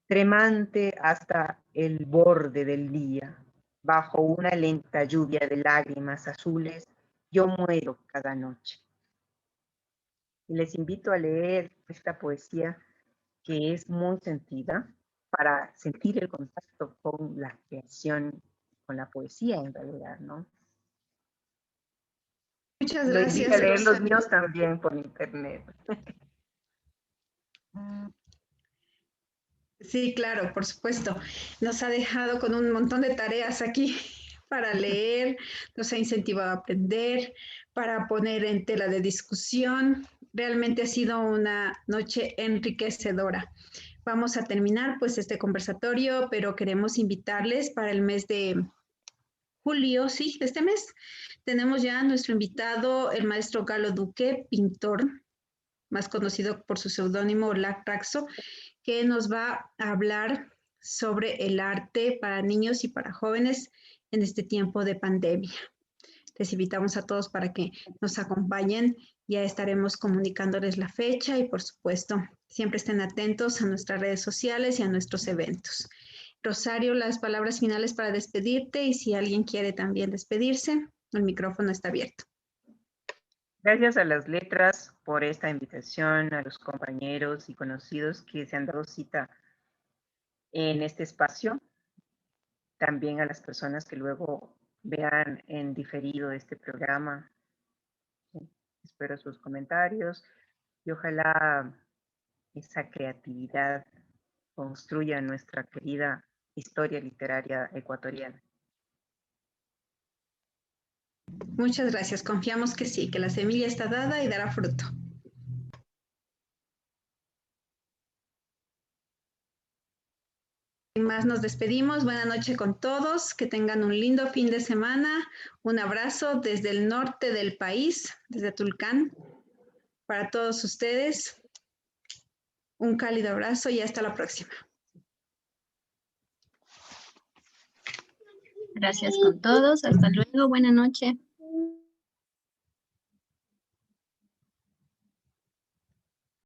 tremante hasta el borde del día. Bajo una lenta lluvia de lágrimas azules, yo muero cada noche. Y les invito a leer esta poesía que es muy sentida para sentir el contacto con la creación, con la poesía en realidad, ¿no? Muchas Lo invito a gracias, leer los Rosa. míos también por internet. Sí, claro, por supuesto. Nos ha dejado con un montón de tareas aquí para leer, nos ha incentivado a aprender, para poner en tela de discusión. Realmente ha sido una noche enriquecedora. Vamos a terminar pues este conversatorio, pero queremos invitarles para el mes de julio, sí, de este mes. Tenemos ya a nuestro invitado, el maestro Galo Duque, pintor, más conocido por su seudónimo Lacraxo, que nos va a hablar sobre el arte para niños y para jóvenes en este tiempo de pandemia. Les invitamos a todos para que nos acompañen. Ya estaremos comunicándoles la fecha y, por supuesto, siempre estén atentos a nuestras redes sociales y a nuestros eventos. Rosario, las palabras finales para despedirte, y si alguien quiere también despedirse, el micrófono está abierto. Gracias a las letras por esta invitación, a los compañeros y conocidos que se han dado cita en este espacio, también a las personas que luego vean en diferido este programa. Espero sus comentarios y ojalá esa creatividad construya nuestra querida historia literaria ecuatoriana. Muchas gracias. Confiamos que sí, que la semilla está dada y dará fruto. Sin más, nos despedimos. Buenas noches con todos. Que tengan un lindo fin de semana. Un abrazo desde el norte del país, desde Tulcán, para todos ustedes. Un cálido abrazo y hasta la próxima. Gracias con todos. Hasta luego. Buenas noches.